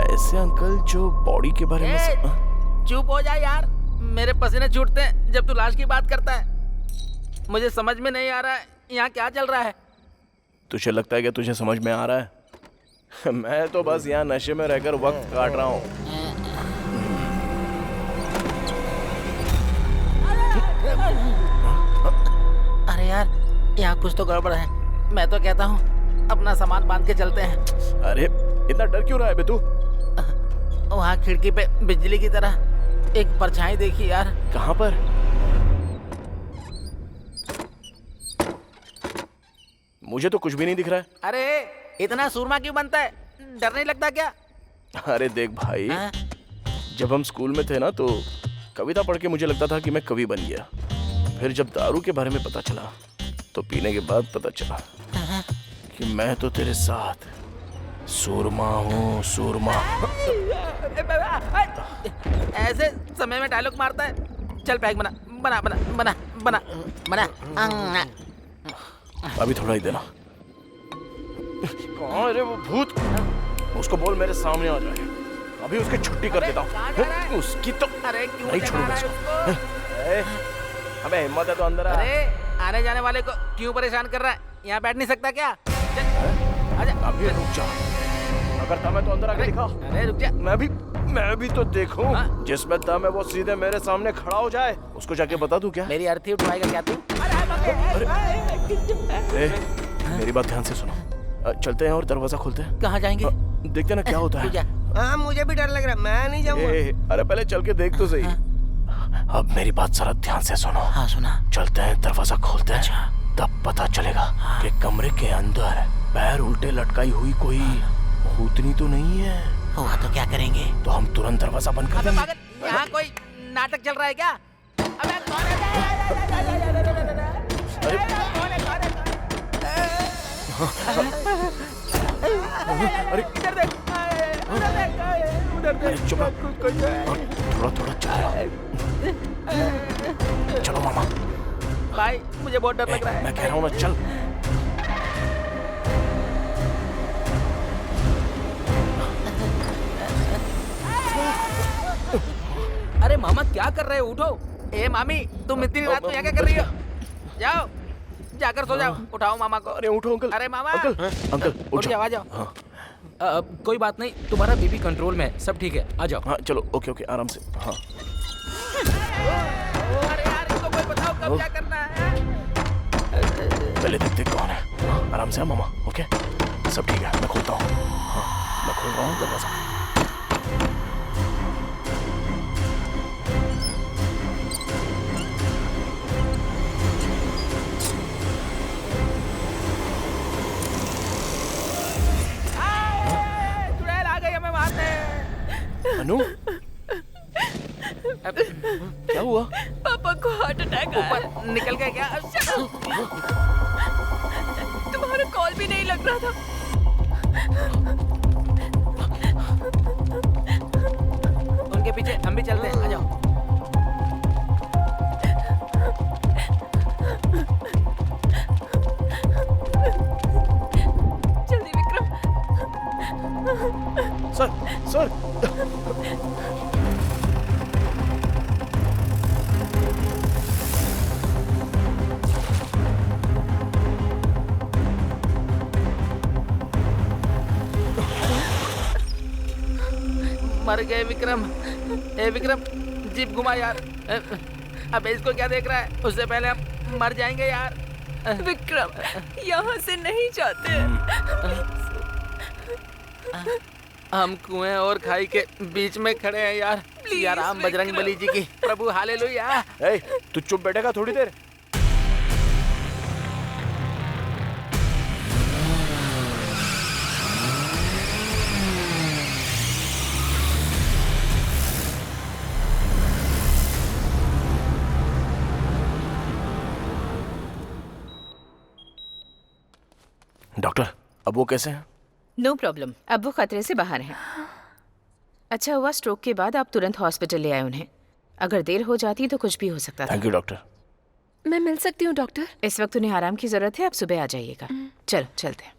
ऐसे अंकल जो बॉडी के बारे में चुप हो जा यार, मेरे पसीने छूटते हैं जब तू लाश की बात करता है। मुझे समझ में नहीं आ रहा है यहाँ क्या चल रहा है। तुझे लगता है कि तुझे समझ में आ रहा है? मैं तो बस यहाँ नशे में रहकर वक्त काट रहा हूँ। अरे यार, यहाँ कुछ तो गड़बड़ है। मैं तो कहता हूँ अपना सामान बांध के चलते हैं। अरे इतना डर क्यों रहा है बे तू? वहाँ खिड़की पे बिजली की तरह एक परछाई देखी यार। कहाँ पर? मुझे तो कुछ भी नहीं दिख रहा है। अरे इतना सूरमा क्यों बनता है? डर नहीं लगता क्या? अरे देख भाई, जब हम स्कूल में थे ना तो कविता पढ़ के मुझे लगता था कि मैं कवि बन गया। फिर जब दारू के बारे में पता चला तो पीने के बाद पता चला कि मैं तो तेरे साथ सूरमा हूँ, सूरमा। ऐसे समय में डायलॉग मारता है। चल पैक बना बना बना बना बना बना। अभी थोड़ा ही देना। कहाँ रे वो भूत? उसको बोल मेरे सामने आ जाए। अभी उसकी छुट्टी कर देता हूँ। उसकी तो नहीं छोड़ूंगा इसको। अबे हिम्मत है तो अंदर आ। अरे आने जाने वाले को क्यों परेशान कर रहा है? यहाँ बैठ नहीं सकता क्या? आजा। अभी रुक जा। अगर दम है तो अंदर आके दिखा। अरे रुक जा। मैं भी तो देखूं। जिसमें दम है वो सीधे मेरे सामने खड़ा हो जाए। उसको जाके बता दूं क्या? मेरी अर्थी उठवाएगा क्या तू? मेरी बात ध्यान से सुनो। चलते हैं और दरवाजा खोलते हैं। कहाँ जाएंगे? देखते ना क्या होता है। हाँ मुझे भी डर लग रहा है, मैं नहीं जाऊंगा। अरे पहले चल के देख तो सही। अब मेरी बात जरा ध्यान से सुनो। हाँ सुना। चलते हैं, दरवाजा खोलते हैं। तब पता चलेगा कि कमरे के अंदर पैर उल्टे लटकाई हुई कोई भूतनी तो नहीं है। हुआ तो क्या करेंगे? तो हम तुरंत दरवाजा बंद कर देंगे। यहाँ कोई नाटक चल रहा है क्या? अबे कौन है? अरे इधर देख, उधर देख। चुप रहो। थोड़ा थोड़ा चलो मामा। भाई मुझे बहुत डर लग रहा है। मैं कह रहा हूँ ना, चल। अरे मामा क्या कर रहे हो? उठो। ए मामी तुम इतनी रात में यहाँ क्या कर रही हो? जाओ जाकर सो जाओ। उठाओ मामा को। अरे उठो अंकल। अरे मामा। अंकल उठ जाओ, आ जाओ। कोई बात नहीं, तुम्हारा बीपी कंट्रोल में है, सब ठीक है, आ जाओ। हाँ चलो, ओके ओके, आराम से। हाँ अरे यार इसको कोई बताओ कब क्या करना है। पहले देखते कौन है। आराम से मामा। ओके सब ठीक है, मैं खोलता हूँ। मैं खोल रहा हूँ दरवाजा। अनु क्या हुआ? पापा को हार्ट अटैक ऊपर निकल गया क्या? तुम्हारा कॉल भी नहीं लग रहा था। उनके पीछे हम भी चलते हैं, आ जाओ। जल्दी विक्रम। सर सर मर गए विक्रम। ए विक्रम जीप घुमा यार। अब इसको क्या देख रहा है? उससे पहले हम मर जाएंगे यार। विक्रम यहाँ से नहीं जाते। हम कुएं और खाई के बीच में खड़े हैं यार। या राम बजरंग बली जी की प्रभु हालेलुया। तू चुप बैठेगा थोड़ी देर? डॉक्टर अब वो कैसे हैं? नो प्रॉब्लम, अब वो खतरे से बाहर हैं। अच्छा हुआ स्ट्रोक के बाद आप तुरंत हॉस्पिटल ले आए उन्हें। अगर देर हो जाती तो कुछ भी हो सकता था। Thank you doctor. मैं मिल सकती हूँ डॉक्टर? इस वक्त उन्हें आराम की जरूरत है, आप सुबह आ जाइएगा। चलो चलते हैं।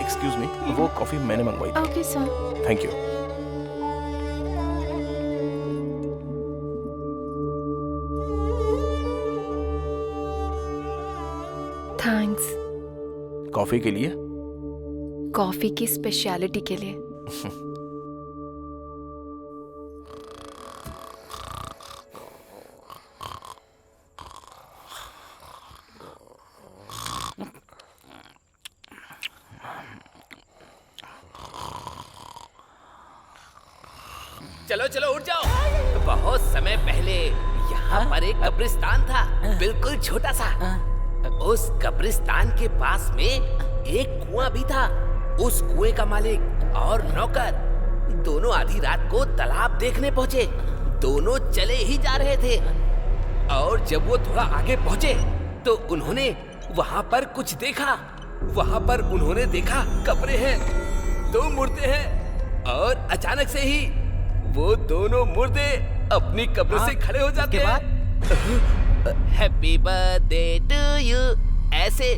एक्सक्यूज मी, वो कॉफी मैंने मंगवाई थी। Okay sir. Thank you. Thanks. Coffee के लिए? कॉफी की स्पेशलिटी के लिए। चलो चलो उठ जाओ। बहुत समय पहले यहाँ पर एक कब्रिस्तान था, बिल्कुल छोटा सा। उस कब्रिस्तान के पास में एक कुआं भी था। उस कुएं का मालिक और नौकर दोनों आधी रात को तालाब देखने पहुंचे। दोनों चले ही जा रहे थे और जब वो थोड़ा आगे पहुंचे तो उन्होंने वहां पर कुछ देखा। वहां पर उन्होंने देखा कब्रें हैं, 2 मुर्दे हैं और अचानक से ही वो दोनों मुर्दे अपनी कब्र से खड़े हो जाते हैं। हैप्पी बर्थडे टू यू ऐसे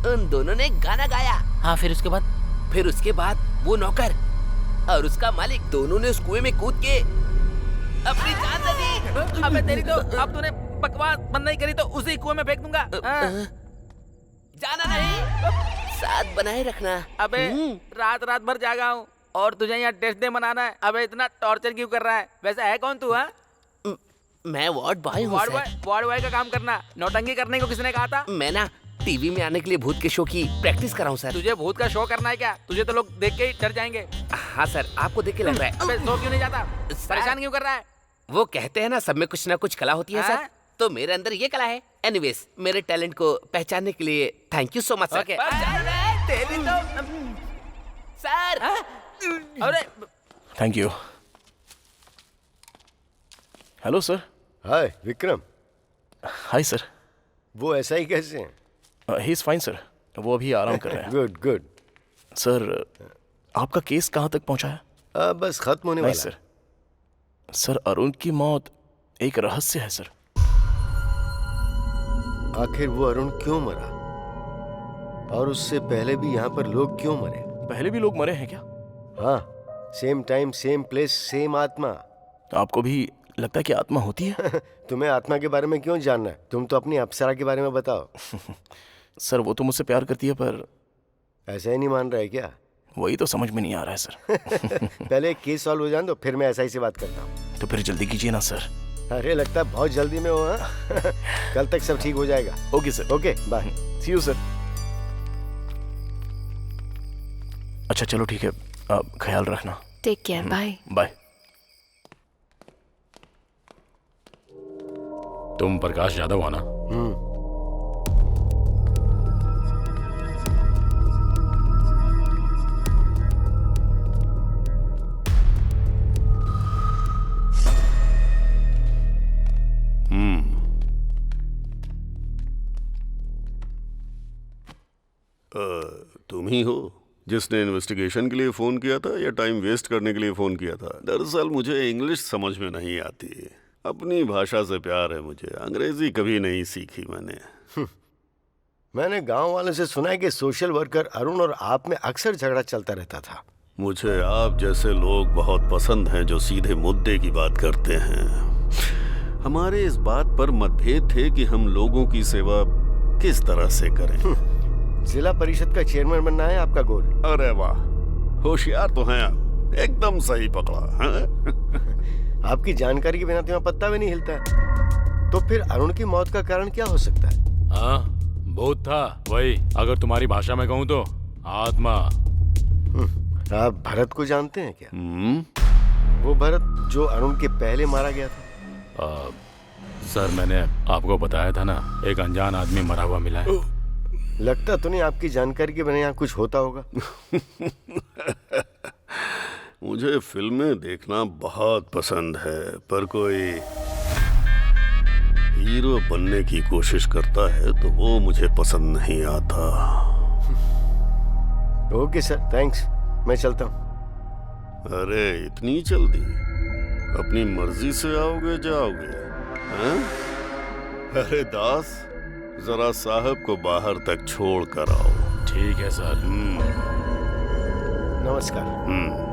उन दोनों ने गाना गाया। हाँ, फिर उसके बाद वो नौकर और उसका मालिक दोनों ने उस कुएं में कूद के अपनी जान दे दी। अबे तेरी तो, अब तूने बकवास बंद नहीं करी तो उसी कुएं में फेंक दूंगा। जाना नहीं, साथ बनाए रखना। अबे रात भर जागा हूँ और तुझे यहाँ टेस्ट डे मनाना है। अबे इतना टॉर्चर क्यों कर रहा है? वैसे है कौन तू? हाँ, मैं वार्ड बॉय हूँ। वार्ड बॉय का काम करना, नौटंकी करने को किसने कहा था? मैं ना टीवी में आने के लिए भूत के शो की प्रैक्टिस कर रहा हूँ सर। तुझे भूत का शो करना है क्या? तुझे तो लोग देख के ही डर जाएंगे। हाँ सर, आपको देख के लग रहा है। अबे शो क्यों नहीं जाता? परेशान क्यों कर रहा है? वो कहते हैं ना सब में कुछ ना कुछ कला होती है सर, तो मेरे अंदर ये कला है। एनीवेज, मेरे टैलेंट को पहचानने के लिए thank you so much sir. तेरी तो सर। अरे thank you. Hello sir. Hi Vikram. Hi sir. वो ऐसा ही कैसे हैं? ही इज फाइन सर, वो अभी आराम कर रहे हैं। Good good. सर आपका केस कहाँ तक पहुँचा है? बस खत्म होने वाला है। सर अरुण की मौत एक रहस्य है सर। आखिर वो अरुण क्यों मरा और उससे पहले भी यहाँ पर लोग क्यों मरे? पहले भी लोग मरे हैं क्या? हाँ, same time same place same आत्मा। आपको भी लगता है कि आत्मा होती है? तुम्हें आत्मा के बारे में क्यों जानना है? तुम तो अपनी अप्सरा के बारे में बताओ। सर वो तो मुझसे प्यार करती है, पर ऐसा ही नहीं मान रहा है क्या? वही तो समझ में नहीं आ रहा है सर। पहले एक केस सॉल्व हो जाए तो फिर मैं ऐसा ही से बात करता हूँ। तो फिर जल्दी कीजिए ना सर। अरे लगता है बहुत जल्दी में हो। हाँ? कल तक सब ठीक हो जाएगा। Okay sir. Okay bye. See you sir. अच्छा चलो ठीक है, आप ख्याल रखना। Take care. Bye bye. तुम प्रकाश यादव हो ना? तुम ही हो जिसने इन्वेस्टिगेशन के लिए फोन किया था या टाइम वेस्ट करने के लिए फोन किया था? दरअसल मुझे इंग्लिश समझ में नहीं आती। अपनी भाषा से प्यार है मुझे, अंग्रेजी कभी नहीं सीखी मैंने। मैंने गांव वालों से सुना है कि सोशल वर्कर अरुण और आप में अक्सर झगड़ा चलता रहता था। मुझे आप जैसे लोग बहुत पसंद हैं जो सीधे मुद्दे की बात करते हैं। हमारे इस बात पर मतभेद थे कि हम लोगों की सेवा किस तरह से करें। जिला परिषद का चेयरमैन बनना है आपका गोल? अरे वाह, होशियार तो हैं आप, एकदम सही पकड़ा है? आपकी जानकारी के बिना तो यहाँ पत्ता भी नहीं हिलता है। तो फिर अरुण की मौत का कारण क्या हो सकता है? हाँ, भूत था वही, अगर तुम्हारी भाषा में कहूँ तो आत्मा। आप भरत को जानते हैं क्या? वो भरत जो अरुण के पहले मारा गया था। सर मैंने आपको बताया था ना, एक अनजान आदमी मरा हुआ मिला है। लगता तो नहीं आपकी जानकारी के बिना यहाँ कुछ होता होगा। मुझे फिल्में देखना बहुत पसंद है, पर कोई हीरो बनने की कोशिश करता है तो वो मुझे पसंद नहीं आता। ओके सर, थैंक्स, मैं चलता हूँ। अरे इतनी जल्दी? अपनी मर्जी से आओगे जाओगे? हैं? अरे दास, जरा साहब को बाहर तक छोड़ कर आओ। ठीक है सर। नमस्कार।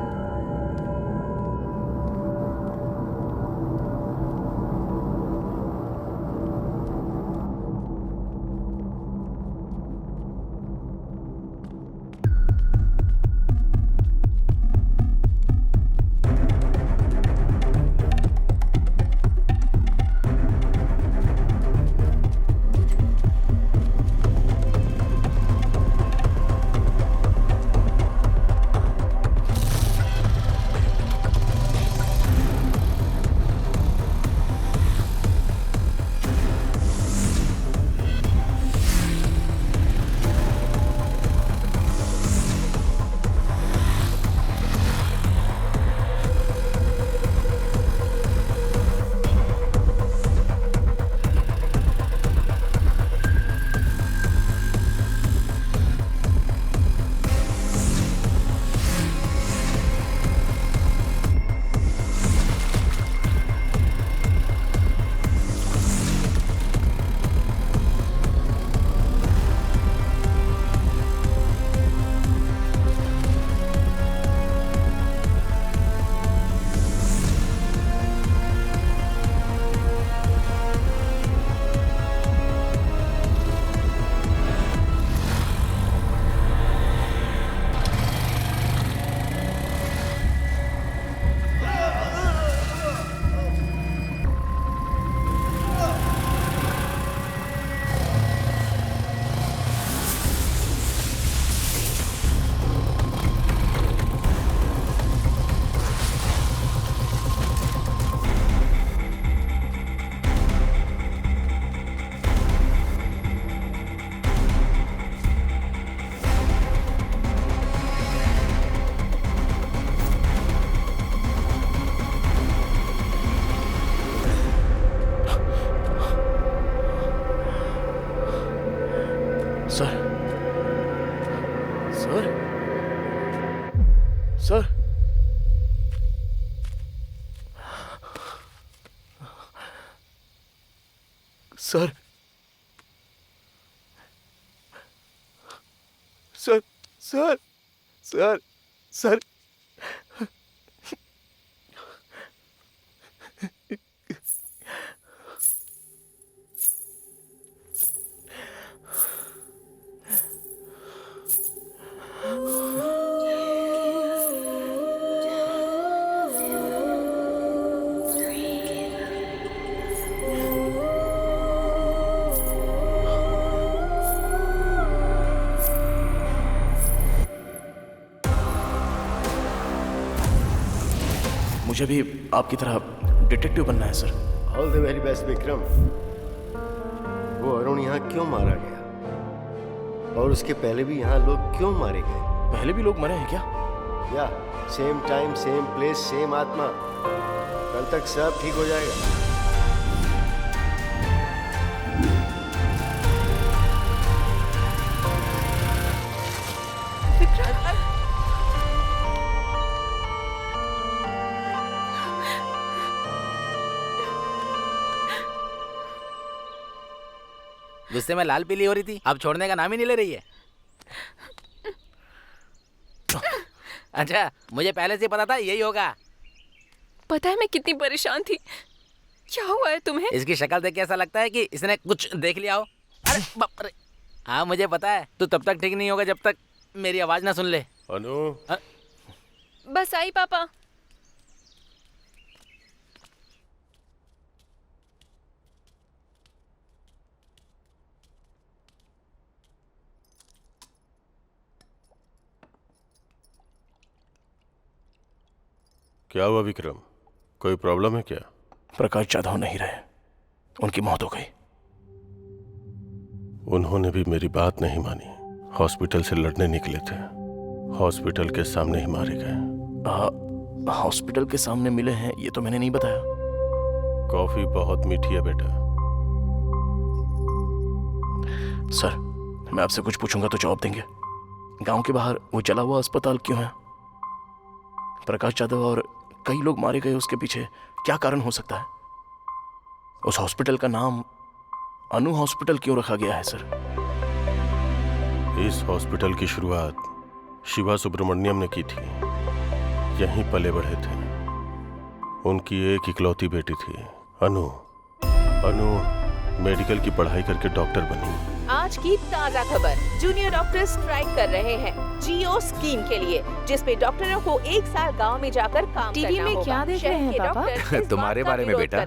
Sir sir sir sir sir sir sir sir मुझे भी आपकी तरह डिटेक्टिव बनना है sir. All the very best Vikram. वो अरुण यहाँ क्यों मारा गया और उसके पहले भी यहाँ लोग क्यों मारे गए? पहले भी लोग मरे हैं क्या? या same time same place same आत्मा। कल तक सब ठीक हो जाएगा। गुस्से में लाल पीली हो रही थी, अब छोड़ने का नाम ही नहीं ले रही है। अच्छा, मुझे पहले से पता था यही होगा। पता है मैं कितनी परेशान थी। क्या हुआ है तुम्हें? इसकी शक्ल देख के ऐसा लगता है कि इसने कुछ देख लिया हो। अरे बाप रे। हाँ मुझे पता है, तू तब तक ठीक नहीं होगा जब तक मेरी आवाज ना सुन ले। अनु। बस आई पापा। क्या हुआ विक्रम? कोई प्रॉब्लम है क्या? प्रकाश जाधव नहीं रहे, उनकी मौत हो गई। उन्होंने भी मेरी बात नहीं मानी। हॉस्पिटल से लड़ने निकले थे, हॉस्पिटल के सामने ही मारे गए। हॉस्पिटल के सामने मिले हैं ये तो मैंने नहीं बताया। कॉफी बहुत मीठी है बेटा। सर मैं आपसे कुछ पूछूंगा तो जवाब देंगे। गांव के बाहर वो जला हुआ अस्पताल क्यों है? प्रकाश जाधव और कई लोग मारे गए, उसके पीछे क्या कारण हो सकता है? उस हॉस्पिटल का नाम अनु हॉस्पिटल क्यों रखा गया है सर? इस हॉस्पिटल की शुरुआत शिवा सुब्रमण्यम ने की थी। यहीं पले बढ़े थे। उनकी एक इकलौती बेटी थी अनु। अनु मेडिकल की पढ़ाई करके डॉक्टर बनी। आज की ताजा खबर, जूनियर डॉक्टर स्ट्राइक कर रहे हैं जियो स्कीम के लिए, जिसपे डॉक्टरों को 1 साल गांव में जाकर काम टीवी करना में होगा। क्या देख रहे हैं पापा? तुम्हारे बारे में बेटा,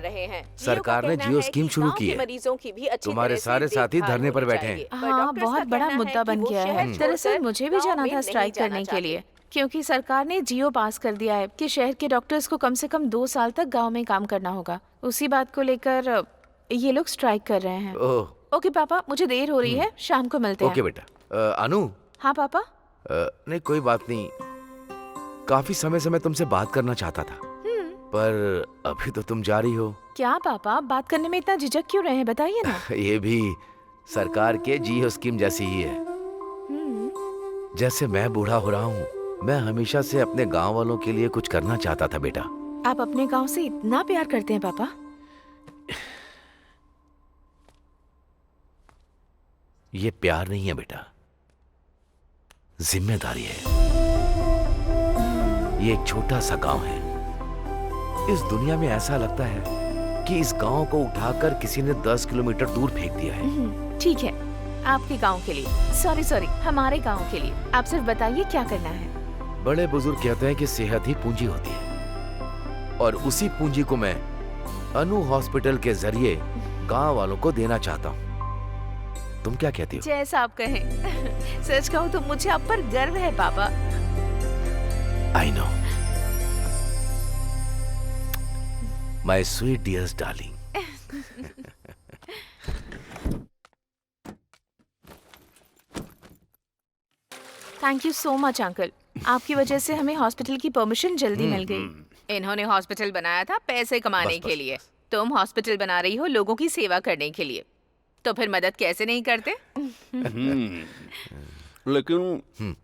सरकार ने जियो स्कीम शुरू की है। मरीजों की भी अच्छी तुम्हारे तरह से सारे साथी देखभाल धरने पर होनी बैठे हैं। चाहिए। हाँ, डॉक्टर्स बहुत का बड़ा कहना मुद्दा है बन कि वो गया है। शहर दरअसल छोड़कर मुझे भी गांव जाना में था नहीं स्ट्राइक जाना करने के चाहते। लिए, क्योंकि सरकार ने जियो पास कर दिया है कि शहर के डॉक्टर्स को कम से कम 2 साल तक गांव में काम करना होगा। उसी बात को लेकर ये लोग स्ट्राइक कर रहे हैं। ओके पापा, मुझे देर हो रही है, शाम को मिलते हैं। ओके बेटा। अनु। हाँ पापा। नहीं कोई बात नहीं, काफी समय से मैं तुमसे बात करना चाहता था, पर अभी तो तुम जा रही हो। क्या पापा, बात करने में इतना झिझक क्यों रहे हैं, बताइए ना। ये भी सरकार के जियो स्कीम जैसी ही है। जैसे मैं बूढ़ा हो रहा हूँ, मैं हमेशा से अपने गांव वालों के लिए कुछ करना चाहता था बेटा। आप अपने गांव से इतना प्यार करते हैं पापा? ये प्यार नहीं है बेटा, जिम्मेदारी है। ये एक छोटा सा गांव है। इस दुनिया में ऐसा लगता है कि इस गांव को उठाकर किसी ने 10 किलोमीटर दूर फेंक दिया है। ठीक है, आपके गांव के लिए। सॉरी, हमारे गांव के लिए। आप सिर्फ बताइए क्या करना है। बड़े बुजुर्ग कहते हैं कि सेहत ही पूंजी होती है, और उसी पूंजी को मैं अनु हॉस्पिटल के जरिए गांव वालों को देना चाहता हूँ। तुम क्या कहती हो? जैसा आप कहें। सच कहूँ तो मुझे आप पर गर्व है पापा। I know my sweet dears darling. Thank you so much uncle, आपकी वजह से हमें हॉस्पिटल की परमिशन जल्दी मिल गई। इन्होंने हॉस्पिटल बनाया था पैसे कमाने के लिए। तुम हॉस्पिटल बना रही हो लोगों की सेवा करने के लिए। तो फिर मदद कैसे नहीं करते? लेकिन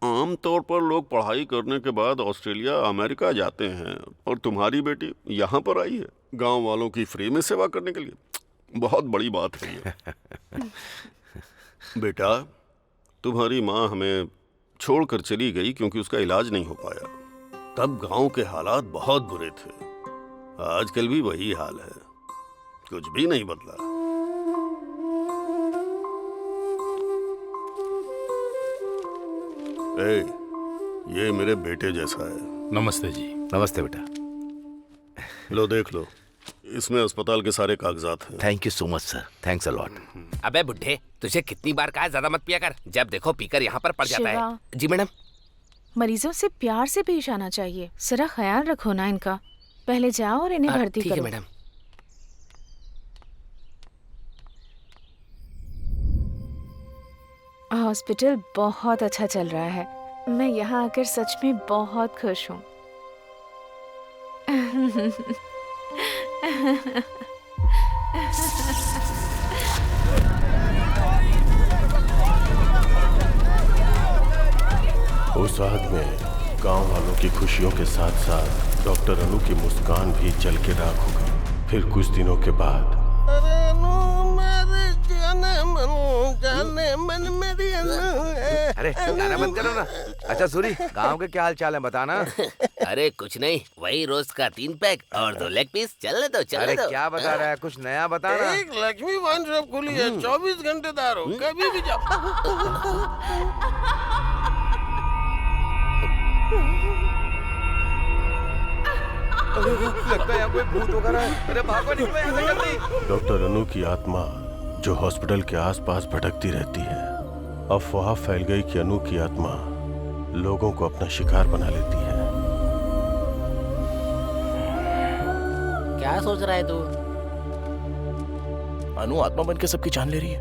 आमतौर पर लोग पढ़ाई करने के बाद ऑस्ट्रेलिया अमेरिका जाते हैं और तुम्हारी बेटी यहाँ पर आई है गांव वालों की फ्री में सेवा करने के लिए। बहुत बड़ी बात है ये। बेटा, तुम्हारी माँ हमें छोड़कर चली गई क्योंकि उसका इलाज नहीं हो पाया। तब गांव के हालात बहुत बुरे थे। आजकल भी वही हाल है, कुछ भी नहीं बदला। ये मेरे बेटे जैसा है। नमस्ते जी। नमस्ते बेटा। लो देख लो, इसमें अस्पताल के सारे कागजात हैं। Thank you so much sir, thanks a lot. अबे बुड्ढे, तुझे कितनी बार कहा ज्यादा मत पिया कर, जब देखो पीकर यहाँ पर पड़ जाता है। जी मैडम। मरीजों से प्यार से पेश आना चाहिए, जरा ख्याल रखो ना इनका। पहले जाओ और इन्हें भर्ती करो। ठीक है मैडम। हॉस्पिटल बहुत अच्छा चल रहा है। मैं यहाँ आकर सच में बहुत खुश हूँ। उस आग में गांव वालों की खुशियों के साथ साथ डॉक्टर अनु की मुस्कान भी जल के राख हो गई। फिर कुछ दिनों के बाद अरे गाना बंद करो ना। अच्छा सूरी, गांव के क्या हाल चाल है बताना। अरे कुछ नहीं, वही रोज का 3 पैक और 2 लेग पीस। चलने दो चलने दो। अरे क्या बता रहा है, कुछ नया बताना। एक लक्ष्मी वाइन शॉप खुली है, 24 घंटे दारू, कभी भी जाओ। लगता है यहाँ कोई भूत वगैरह है। अरे भागो, निकलो यहाँ से जल्दी। डॉक्टर अनु की आत्मा जो हॉस्पिटल के आसपास भटकती रहती है, अफवाह फैल गई कि अनु की आत्मा लोगों को अपना शिकार बना लेती है। क्या सोच रहा है तू? अनु आत्मा बन के सबकी जान ले रही है।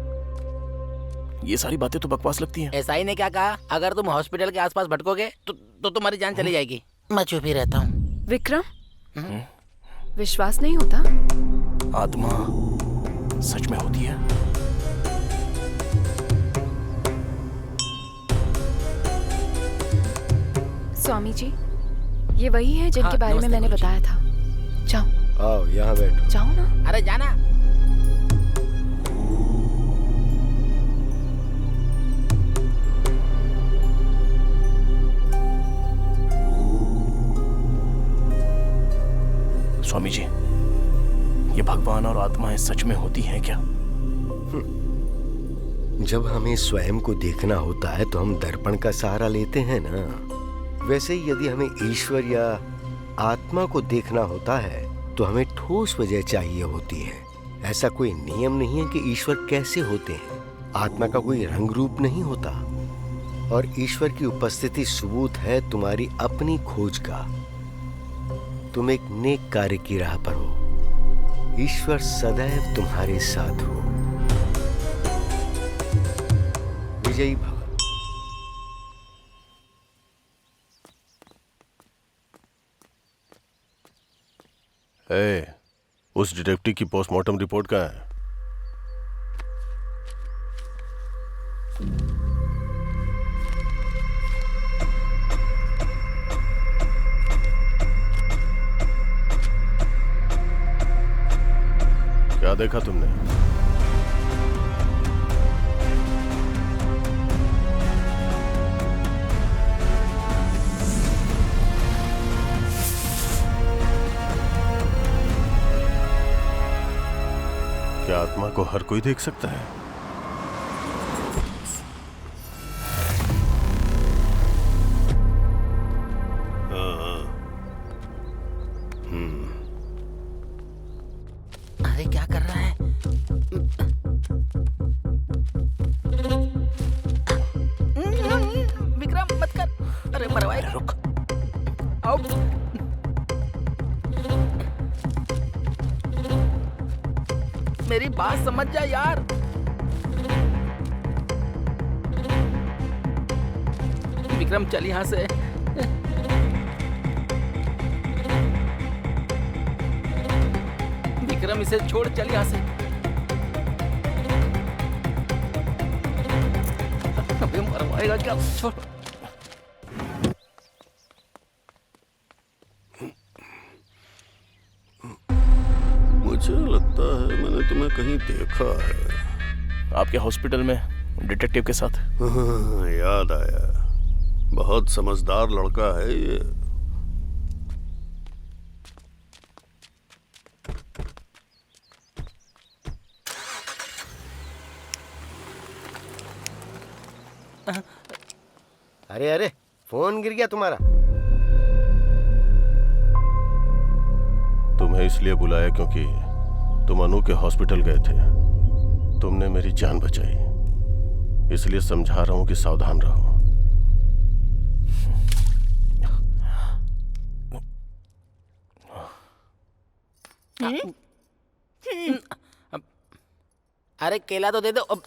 ये सारी बातें तो बकवास लगती हैं। एसआई ने क्या कहा, अगर तुम हॉस्पिटल के आसपास भटकोगे तो तुम्हारी जान चली जाएगी। मैं चुप ही रहता हूँ। विक्रम, विश्वास नहीं होता? आत्मा सच में होती है। स्वामी जी, ये वही है जिनके बारे में मैंने बताया था। जाओ। आओ यहाँ बैठो। जाओ ना। अरे जाना। स्वामी जी, ये भगवान और आत्माएं सच में होती हैं क्या? जब हमें स्वयं को देखना होता है तो हम दर्पण का सहारा लेते हैं ना। वैसे ही यदि हमें ईश्वर या आत्मा को देखना होता है तो हमें ठोस वजह चाहिए होती है। ऐसा कोई नियम नहीं है कि ईश्वर कैसे होते हैं। आत्मा का कोई रंग रूप नहीं होता और ईश्वर की उपस्थिति सबूत है तुम्हारी अपनी खोज का। तुम एक नेक कार्य की राह पर हो। ईश्वर सदैव तुम्हारे साथ हो। विजयी भव। उस डिटेक्टिव की पोस्टमार्टम रिपोर्ट कहाँ है? क्या देखा तुमने? क्या आत्मा को हर कोई देख सकता है? अरे क्या कर रहा है? विक्रम मत कर। अरे मरवाए। रुक। आओ। मेरी बात समझ जा यार। विक्रम चल यहाँ से। विक्रम इसे छोड़, चल यहाँ से। आएगा क्या? छोड़। मुझे लगता है मैंने तुम्हें कहीं देखा है। आपके हॉस्पिटल में डिटेक्टिव के साथ। हाँ, याद आया। बहुत समझदार लड़का है ये। अरे अरे, फोन गिर गया तुम्हारा। तुम्हें इसलिए बुलाया क्योंकि तुम अनु के हॉस्पिटल गए थे। तुमने मेरी जान बचाई, इसलिए समझा रहा हूं कि सावधान रहो। अरे केला तो दे दो।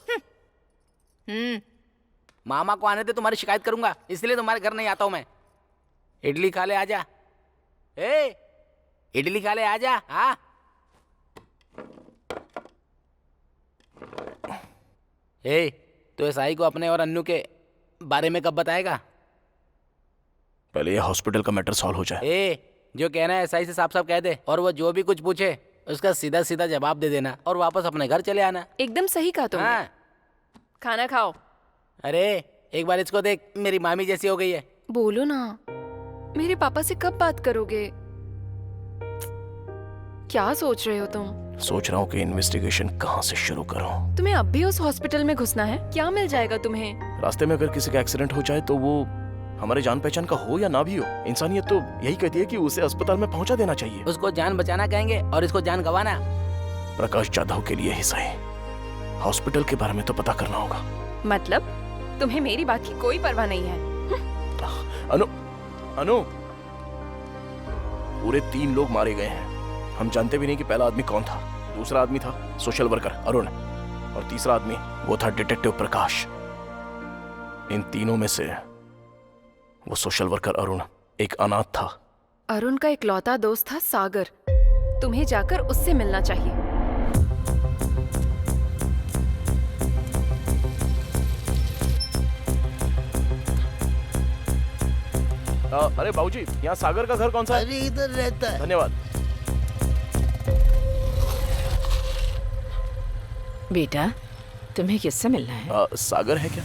मामा को आने दे, तुम्हारी शिकायत करूंगा, इसलिए तुम्हारे घर नहीं आता हूं मैं। इडली खा ले, आजा। ए, इडली खा ले, आजा। हाँ ए, तो एसआई को अपने और अन्नू के बारे में कब बताएगा? पहले ये हॉस्पिटल का मैटर सॉल्व हो जाए। ए, जो कहना है एसआई से साफ साफ कह दे, और वो जो भी कुछ पूछे उसका सीधा सीधा जवाब दे देना और वापस अपने घर चले आना। एकदम सही कहा तुमने। हाँ। खाना खाओ। अरे एक बार इसको देख, मेरी मामी जैसी हो गई है। बोलो ना, मेरे पापा से कब बात करोगे? क्या सोच रहे हो तुम? सोच रहा हूँ कि इन्वेस्टिगेशन कहाँ से शुरू करूँ। तुम्हें अब भी उस हॉस्पिटल में घुसना है? क्या मिल जाएगा तुम्हें? रास्ते में अगर किसी का एक्सीडेंट हो जाए तो वो हमारे जान पहचान का हो या ना भी हो, इंसानियत तो यही कहती है कि उसे अस्पताल में पहुंचा देना चाहिए। उसको जान बचाना कहेंगे और इसको जान गंवाना। प्रकाश जाधव के लिए ही सही, हॉस्पिटल के बारे में तो पता करना होगा। मतलब तुम्हें मेरी बात की कोई परवाह नहीं है? अनु, अनु, पूरे 3 लोग मारे गए हैं। हम जानते भी नहीं कि पहला आदमी कौन था। दूसरा आदमी था सोशल वर्कर अरुण, और तीसरा आदमी वो था डिटेक्टिव प्रकाश। इन तीनों में से वो सोशल वर्कर अरुण एक अनाथ था। अरुण का इकलौता दोस्त था सागर। तुम्हें जाकर उससे मिलना चाहिए। अरे बाबूजी, यहाँ सागर का घर कौन सा है? अरे इधर रहता है। धन्यवाद। बेटा, तुम्हें किससे मिलना है? सागर है क्या?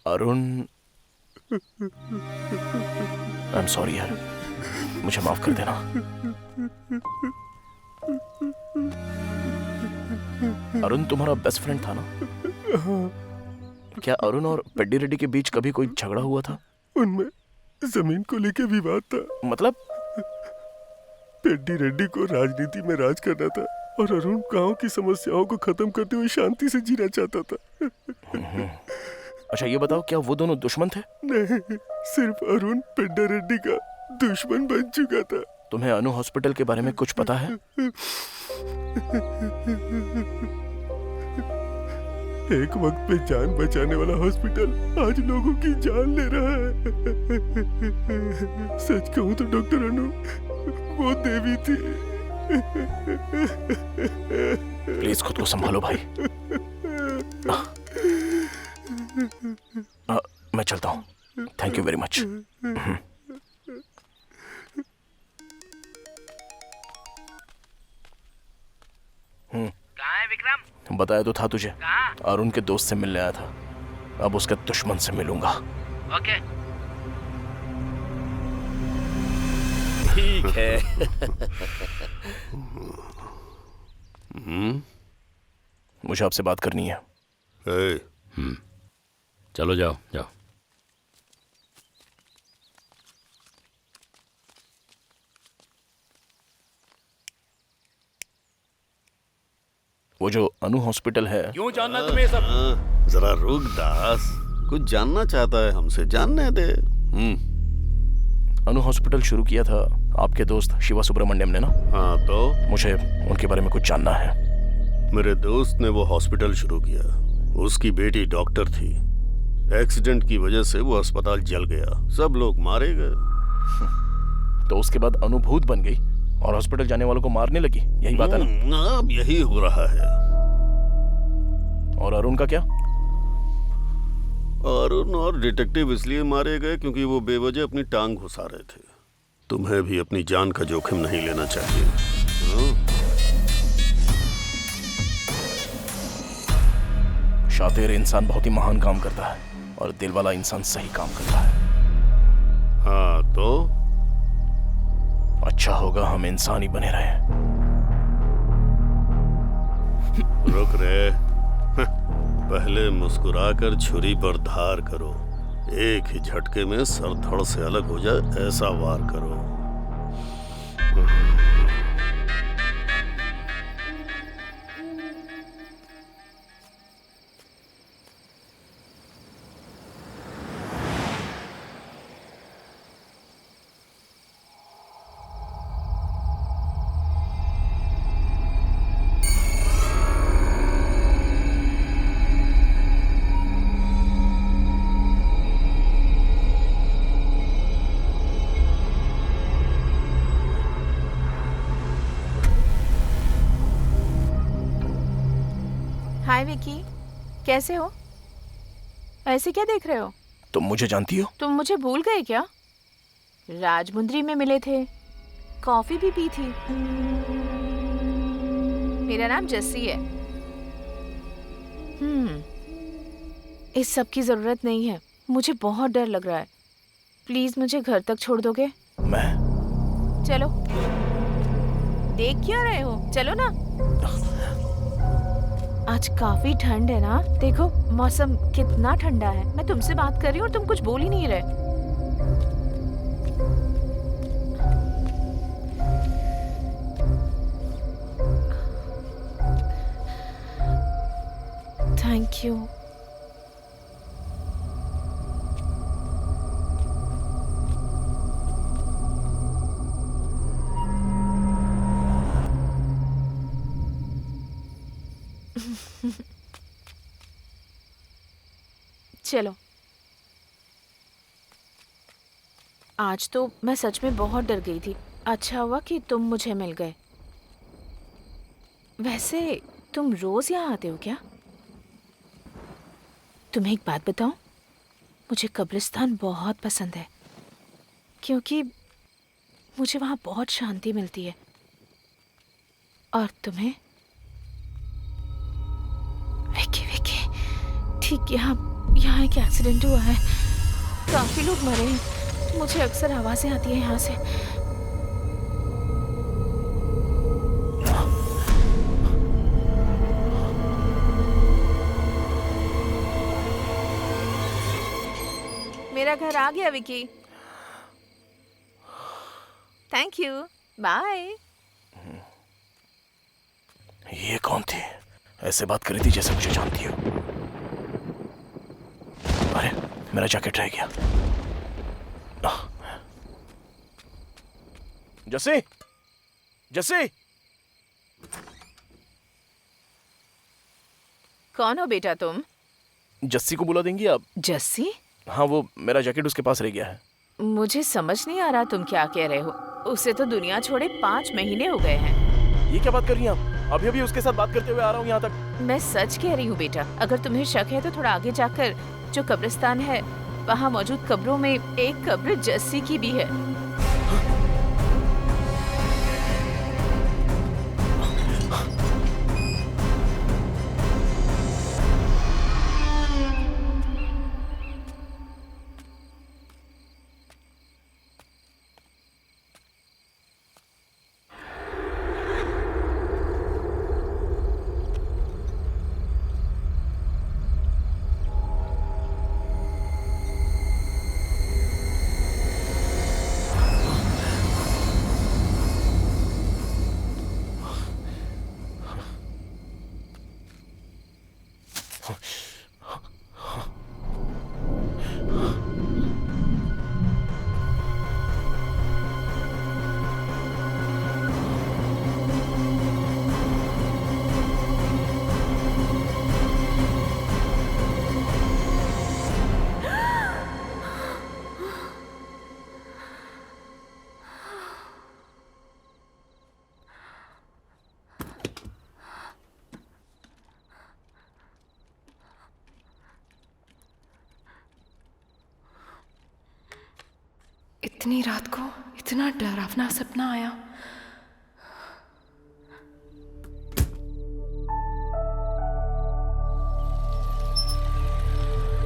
अरुण, आई एम सॉरी यार, मुझे माफ कर देना। अरुण तुम्हारा बेस्ट फ्रेंड था ना? क्या अरुण और पेड्डी रेड्डी के बीच कभी कोई झगड़ा हुआ था? उनमें जमीन को लेके विवाद था। मतलब? पेड्डी रेड्डी को राजनीति में राज करना था और अरुण गांव की समस्याओं को खत्म करते हुए शांति से जीना चाहता था। अच्छा ये बताओ, क्या वो दोनों दुश्मन थे? नहीं, सिर्फ अरुण पेड्डी रेड्डी का दुश्मन बन चुका था। तुम्हें अनु हॉस्पिटल के बारे में कुछ पता है? एक वक्त पे जान बचाने वाला हॉस्पिटल आज लोगों की जान ले रहा है। सच कहूं तो डॉक्टर अनु वो देवी थी। प्लीज खुद को संभालो भाई। मैं चलता हूँ। Thank you very much. कहाँ है विक्रम? बताया तो था तुझे, कहाँ? अरुण के दोस्त से मिलने आया था। अब उसके दुश्मन से मिलूंगा। ओके। ठीक है। मुझे आपसे बात करनी है। चलो जाओ जाओ। वो जो अनु हॉस्पिटल है, क्यों जानना तुम्हें सब? जरा रुक दास, कुछ जानना चाहता है हमसे, जानने दे। अनु हॉस्पिटल शुरू किया था आपके दोस्त शिवा सुब्रमण्यम ने ना? हाँ तो? मुझे उनके बारे में कुछ जानना है। मेरे दोस्त ने वो हॉस्पिटल शुरू किया। उसकी बेटी डॉक्टर थी, एक्सीडेंट की वजह से वो अस्पताल जल गया, सब लोग मारे गए। तो उसके बाद अनुभूत बन गई और हॉस्पिटल जाने वालों को मारने लगी, यही बात है ना? अब यही हो रहा है। और अरुण का क्या? अरुण और डिटेक्टिव इसलिए मारे गए क्योंकि वो बेवजह अपनी टांग घुसा रहे थे। तुम्हें भी अपनी जान का जोखिम नहीं लेना चाहिए। शातिर इंसान बहुत ही महान काम करता है और दिल वाला इंसान सही काम करता है। हाँ तो अच्छा होगा हम इंसान ही बने रहे। रुक रे, पहले मुस्कुराकर छुरी पर धार करो, एक ही झटके में सर धड़ से अलग हो जाए ऐसा वार करो। हाय विकी, कैसे हो? ऐसे क्या देख रहे हो? तुम मुझे जानती हो? तुम मुझे भूल गए क्या? राजमुंदरी में मिले थे, कॉफी भी पी थी। मेरा नाम जस्सी है। इस सब की जरूरत नहीं है, मुझे बहुत डर लग रहा है। प्लीज मुझे घर तक छोड़ दोगे? चलो। देख क्या रहे हो, चलो ना। आज काफी ठंड है ना, देखो मौसम कितना ठंडा है। मैं तुमसे बात कर रही हूँ और तुम कुछ बोल ही नहीं रहे। Thank you. चलो, आज तो मैं सच में बहुत डर गई थी। अच्छा हुआ कि तुम मुझे मिल गए। वैसे तुम रोज यहाँ आते हो क्या? तुम्हें एक बात बताऊं, मुझे कब्रिस्तान बहुत पसंद है क्योंकि मुझे वहाँ बहुत शांति मिलती है। और तुम्हें? विकी विकी, ठीक यहाँ एक एक्सीडेंट हुआ है, काफी लोग मरे हैं। मुझे अक्सर आवाजें आती है यहाँ से। मेरा घर आ गया विकी। Thank you, bye. ये कौन थी? ऐसे बात कर रही थी जैसे मुझे जानती हो। अरे मेरा जैकेट रह गया। जस्सी, जस्सी। कौन हो बेटा तुम? जस्सी को बुला देंगी आप? जस्सी? हाँ, वो मेरा जैकेट उसके पास रह गया है। मुझे समझ नहीं आ रहा तुम क्या कह रहे हो। उसे तो दुनिया छोड़े 5 महीने हो गए हैं। ये क्या बात कर रही हैं आप? अभी अभी उसके साथ बात करते हुए आ रहा हूँ यहाँ तक। मैं सच कह रही हूँ बेटा। अगर तुम्हें शक है तो थोड़ा आगे जाकर जो कब्रिस्तान है वहाँ मौजूद कब्रों में एक कब्र जस्सी की भी है। इतनी रात को इतना डरावना सपना आया।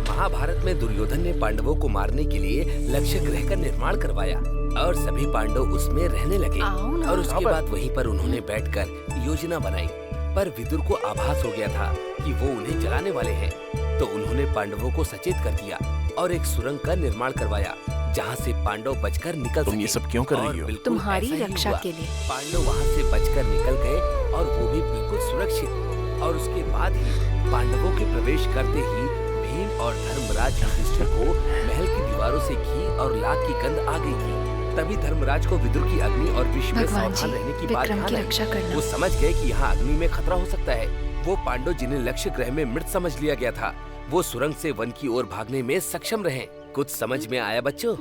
महाभारत में दुर्योधन ने पांडवों को मारने के लिए लक्ष्य ग्रह का निर्माण करवाया और सभी पांडव उसमें रहने लगे। और उसके बाद वहीं पर उन्होंने बैठकर योजना बनाई, पर विदुर को आभास हो गया था कि वो उन्हें जलाने वाले हैं। तो उन्होंने पांडवों को सचेत कर दिया और एक सुरंग का निर्माण करवाया जहाँ से पांडव बचकर निकल सके। तुम ये सब क्यों कर रही हो? तुम्हारी रक्षा के लिए। पांडव वहाँ से बचकर निकल गए और वो भी बिल्कुल सुरक्षित। और उसके बाद ही पांडवों के प्रवेश करते ही भीम और धर्मराज युधिष्ठिर को महल की दीवारों से घी और लाख की गंध आ गई थी। तभी धर्मराज को विदुर की अग्नि और विष में सावधान रहने की बात ध्यान आई। वो समझ गए कि यहाँ अग्नि में खतरा हो सकता है। वो पांडव जिन्हें लक्ष्य ग्रह में मृत समझ लिया गया था, वो सुरंग से वन की ओर भागने में सक्षम रहे। कुछ समझ में आया बच्चों?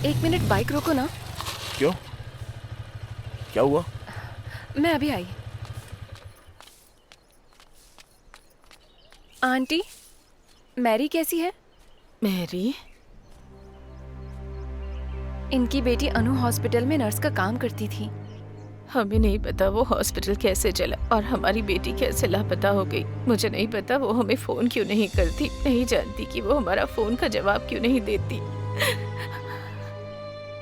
एक मिनट बाइक रोको ना। क्यों? क्या हुआ? मैं अभी आई। आंटी, मैरी कैसी है? मैरी? इनकी बेटी अनु हॉस्पिटल में नर्स का काम करती थी। हमें नहीं पता वो हॉस्पिटल कैसे चला और हमारी बेटी कैसे लापता हो गई। मुझे नहीं पता वो हमें फोन क्यों नहीं करती। नहीं जानती कि वो हमारा फोन का जवाब क्यों नहीं देती।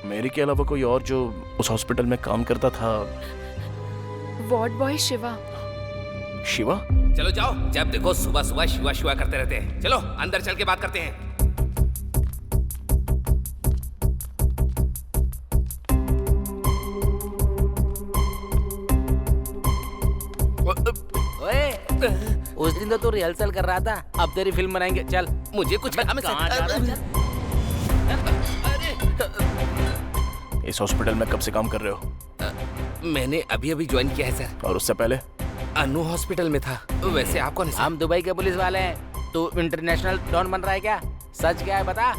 मेरी के अलावा कोई और जो उस हॉस्पिटल में काम करता था? Ward boy Shiva. शिवा? चलो जाओ, जब देखो सुबह सुबह शिवा शिवा करते रहते हैं। चलो अंदर चल के बात करते हैं। उस दिन तो तू रिहर्सल कर रहा था, अब तेरी फिल्म बनाएंगे। चल। मुझे कुछ इस हॉस्पिटल में कब से काम कर रहे हो? मैंने अभी अभी ज्वाइन किया है सर। और उससे पहले? अनु हॉस्पिटल में था। वैसे आप कौन है? हम दुबई के पुलिस वाले हैं। तू इंटरनेशनल डॉन बन रहा है क्या? सच क्या है बता।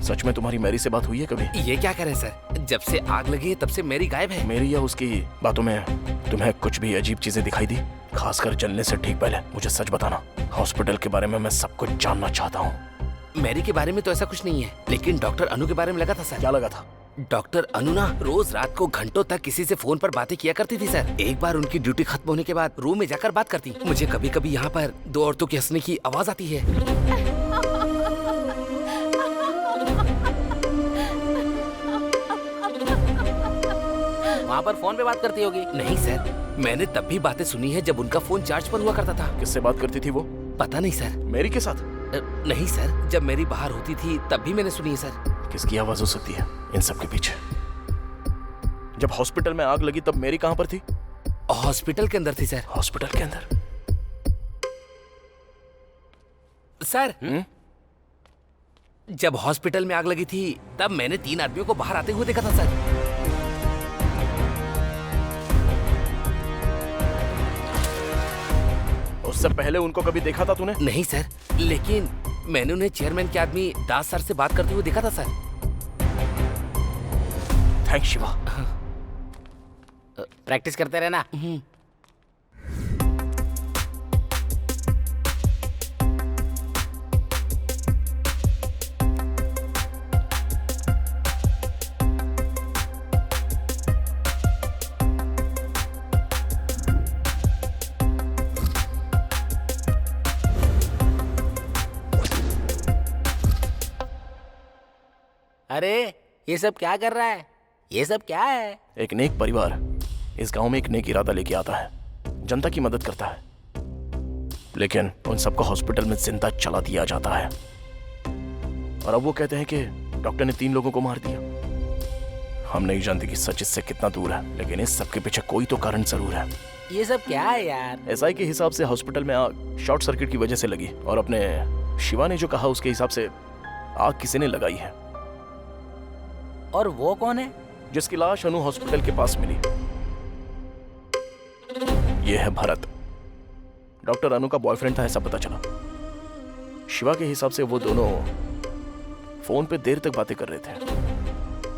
सच में तुम्हारी मैरी से बात हुई है कभी? ये क्या करे सर, जब से आग लगी है तब से मेरी गायब है। मेरी या उसकी बातों में तुम्हें कुछ भी अजीब चीजें दिखाई दी? खासकर जलने से ठीक पहले मुझे सच बताना। हॉस्पिटल के बारे में मैं सब कुछ जानना चाहता हूँ। मैरी के बारे में तो ऐसा कुछ नहीं है, लेकिन डॉक्टर अनु के बारे में लगा था सर। क्या लगा था? डॉक्टर अनु ना रोज रात को घंटों तक किसी से फोन पर बातें किया करती थी सर। एक बार उनकी ड्यूटी खत्म होने के बाद रूम में जाकर बात करती। मुझे कभी कभी यहाँ पर दो औरतों के हंसने की आवाज आती है। वहाँ पर फोन पे बात करती होगी। नहीं सर, मैंने तब भी बातें सुनी है जब उनका फोन चार्ज पर हुआ करता था। किससे बात करती थी वो? पता नहीं सर। मेरी के साथ? नहीं सर, जब मेरी बाहर होती थी तब भी मैंने सुनी है सर। किसकी आवाज हो सकती है इन सब के पीछे? जब हॉस्पिटल में आग लगी तब मेरी कहाँ पर थी? हॉस्पिटल के अंदर थी सर। हॉस्पिटल के अंदर? सर जब हॉस्पिटल में आग लगी थी तब मैंने 3 आदमियों को बाहर आते हुए देखा था सर। उससे पहले उनको कभी देखा था तूने? नहीं सर, लेकिन मैंने उन्हें चेयरमैन के आदमी दास सर से बात करते हुए देखा था सर। थैंक्स शिवा। प्रैक्टिस करते रहना। अरे ये सब क्या कर रहा है? ये सब क्या है? एक नेक परिवार इस गांव में एक नेक इरादा लेके आता है, जनता की मदद करता है, लेकिन उन सबको हॉस्पिटल में जिंदा चला दिया जाता है। और अब वो कहते हैं कि डॉक्टर ने 3 लोगों को मार दिया। हम नहीं जानते कि सच इससे कितना दूर है, लेकिन इस सब के पीछे कोई तो कारण जरूर है। ये सब क्या है यार? एसआई के हिसाब से हॉस्पिटल में आग शॉर्ट सर्किट की वजह से लगी, और अपने शिवा ने जो कहा उसके हिसाब से आग किसी ने लगाई है। और वो कौन है? जिसकी लाश अनु हॉस्पिटल के पास मिली। ये है भरत, डॉक्टर अनु का बॉयफ्रेंड था ऐसा पता चला। शिवा के हिसाब से वो दोनों फोन पे देर तक बातें कर रहे थे।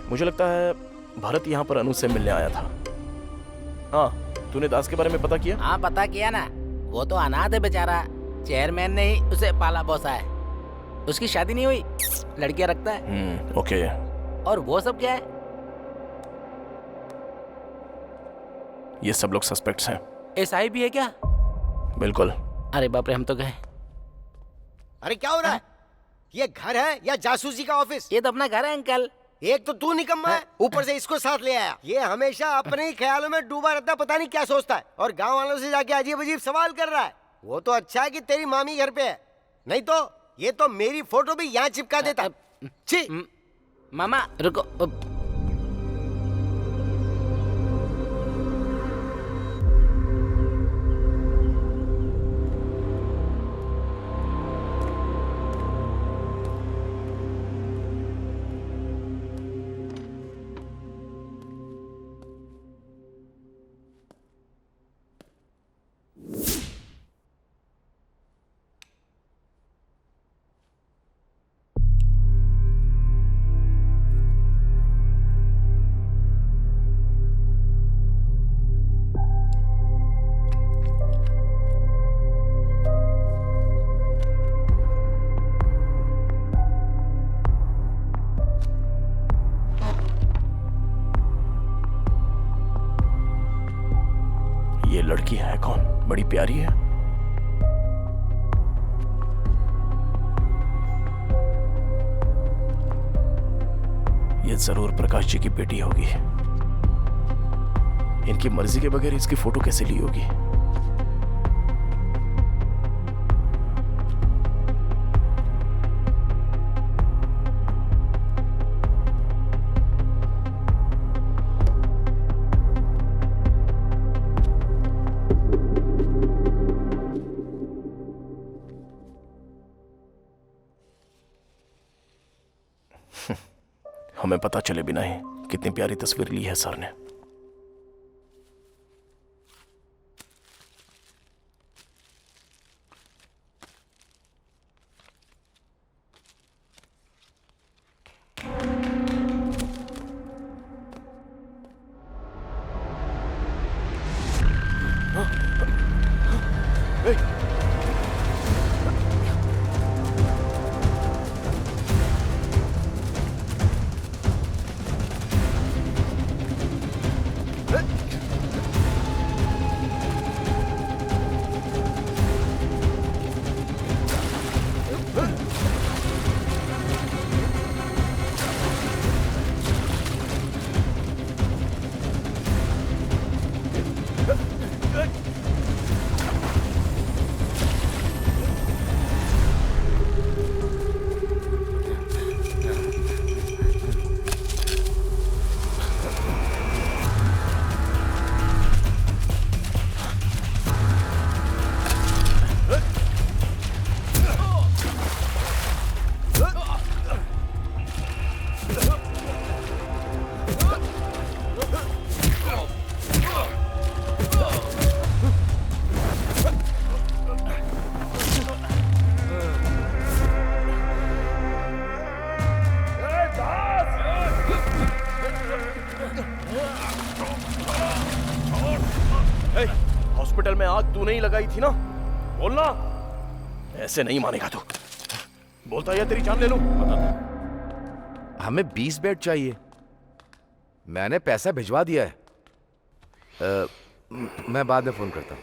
मुझे लगता है भरत यहाँ पर अनु से मिलने आया था। हाँ, तूने दास के बारे में पता किया? हाँ पता किया ना, वो तो अनाथ है बेचारा, चेयरमैन ने ही उसे पाला पोसा है। उसकी शादी नहीं हुई, लड़कियां रखता है। ओके। और वो सब क्या है? ये सब लोग सस्पेक्ट्स हैं। एसआई भी है क्या? बिल्कुल। अरे बाप रे, हम तो गए। अरे क्या हो रहा है? ये घर है या जासूसी का ऑफिस? ये तो अपना घर है अंकल। एक तो तू निकम्मा है, ऊपर से इसको साथ ले आया। ये हमेशा अपने ही ख्यालों में डूबा रहता, पता नहीं क्या सोचता है, और गांव वालों से जाके अजीब अजीब सवाल कर रहा है। वो तो अच्छा है कि तेरी मामी घर पे है, नहीं तो ये तो मेरी फोटो भी यहाँ चिपका देता। छी। मामा रुको। ये लड़की है कौन? बड़ी प्यारी है। ये जरूर प्रकाश जी की बेटी होगी। इनकी मर्जी के बगैर इसकी फोटो कैसे ली होगी? हमें पता चले बिना ही कितनी प्यारी तस्वीर ली है सर ने। हॉस्पिटल में आग तू नहीं लगाई थी ना? बोलना। ऐसे नहीं मानेगा तू। बोलता है तेरी जान ले लूं। हमें 20 बेड चाहिए। मैंने पैसा भिजवा दिया है। मैं बाद में फोन करता हूँ।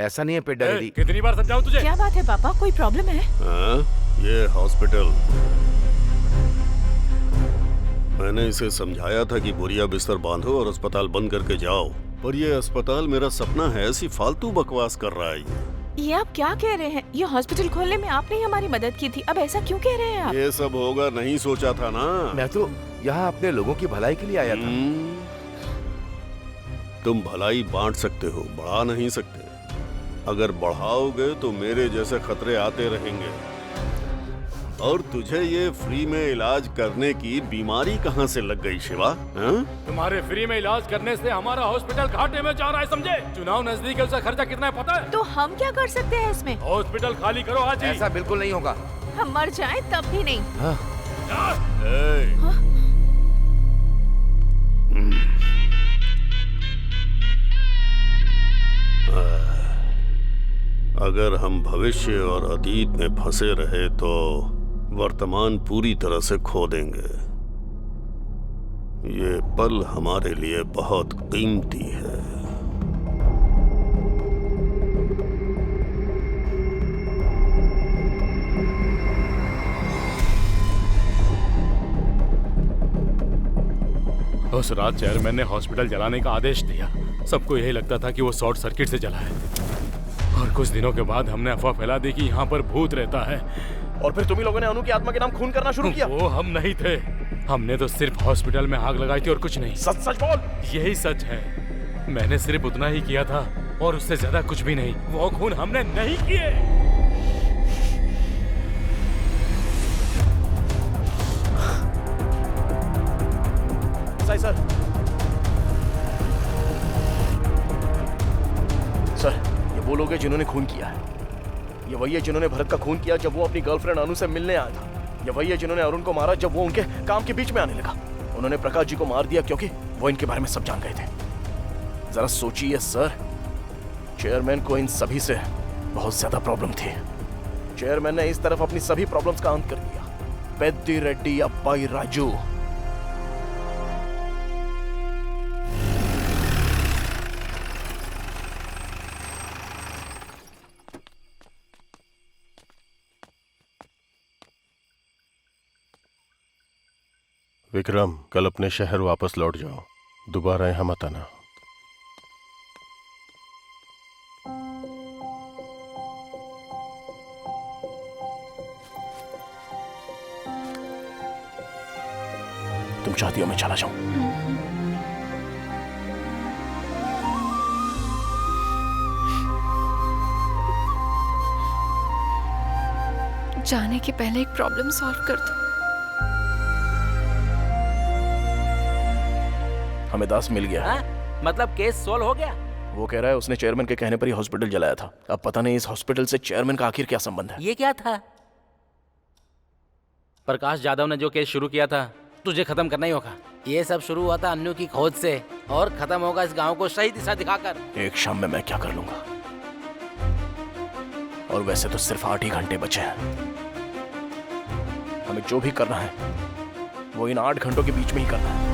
ऐसा नहीं है पेट डायरी। कितनी बार समझाऊं तुझे? क्या बात है पापा, कोई प्रॉब्लम है? ये हॉस्पिटल, मैंने इसे समझाया था कि बोरिया बिस्तर बांधो और अस्पताल बंद करके जाओ, पर ये अस्पताल मेरा सपना है, ऐसी फालतू बकवास कर रहा है। ये आप क्या कह रहे हैं? ये हॉस्पिटल खोलने में आपने ही हमारी मदद की थी, अब ऐसा क्यों कह रहे हैं आप? ये सब होगा नहीं सोचा था ना। मैं तो यहाँ अपने लोगों की भलाई के लिए आया था। तुम भलाई बांट सकते हो, बढ़ा नहीं सकते। अगर बढ़ाओगे तो मेरे जैसे खतरे आते रहेंगे। और तुझे ये फ्री में इलाज करने की बीमारी कहाँ से लग गई शिवा? तुम्हारे फ्री में इलाज करने से हमारा हॉस्पिटल घाटे में जा रहा है, समझे? चुनाव नजदीक है, उसका खर्चा कितना है पता है? तो हम क्या कर सकते हैं इसमें? हॉस्पिटल खाली करो आज ही। ऐसा बिल्कुल नहीं होगा। हम मर जाएं तब भी नहीं। अगर हम भविष्य और अतीत में फंसे रहे तो वर्तमान पूरी तरह से खो देंगे। ये पल हमारे लिए बहुत कीमती है। उस रात चेयरमैन ने हॉस्पिटल जलाने का आदेश दिया। सबको यही लगता था कि वो शॉर्ट सर्किट से जला है। और कुछ दिनों के बाद हमने अफवाह फैला दी कि यहाँ पर भूत रहता है। और फिर तुम्ही लोगों ने अनु की आत्मा के नाम खून करना शुरू किया। वो हम नहीं थे। हमने तो सिर्फ हॉस्पिटल में आग लगाई थी और कुछ नहीं। सच सच बोल। यही सच है। मैंने सिर्फ उतना ही किया था और उससे ज्यादा कुछ भी नहीं। वो खून हमने नहीं किए। सर, ये वो लोग हैं जिन्होंने खून किया है। ये वही है जिन्होंने भरत का खून किया जब वो अपनी गर्लफ्रेंड अनु से मिलने आया था। ये वही है जिन्होंने अरुण को मारा जब वो उनके काम के बीच में आने लगा। उन्होंने प्रकाश जी को मार दिया क्योंकि वो इनके बारे में सब जान गए थे। जरा सोचिए सर, चेयरमैन को इन सभी से बहुत ज्यादा प्रॉब्लम थी। चेयरमैन ने इस तरफ अपनी सभी प्रॉब्लम्स का अंत कर दिया। पेद्दी रेड्डी अब्बाई राजू। विक्रम, कल अपने शहर वापस लौट जाओ। दोबारा यहाँ मत आना। तुम चाहती हो मैं चला जाऊं? जाने के पहले एक प्रॉब्लम सॉल्व कर दो। हमें दास मिल गया। मतलब केस सोल्व हो गया? वो कह रहा है उसने चेयरमैन के कहने पर ही हॉस्पिटल जलाया था। अब पता नहीं इस हॉस्पिटल से चेयरमैन का आखिर क्या संबंध है। ये क्या था? प्रकाश यादव ने जो केस शुरू किया था तुझे खत्म करना ही होगा। ये सब शुरू हुआ था अन्नू की खोज से और खत्म होगा इस गांव को सही दिशा दिखाकर। एक शाम में मैं क्या कर लूंगा। और वैसे तो सिर्फ 8 ही घंटे बचे हैं। हमें जो भी करना है वो इन 8 घंटों के बीच में ही करना है।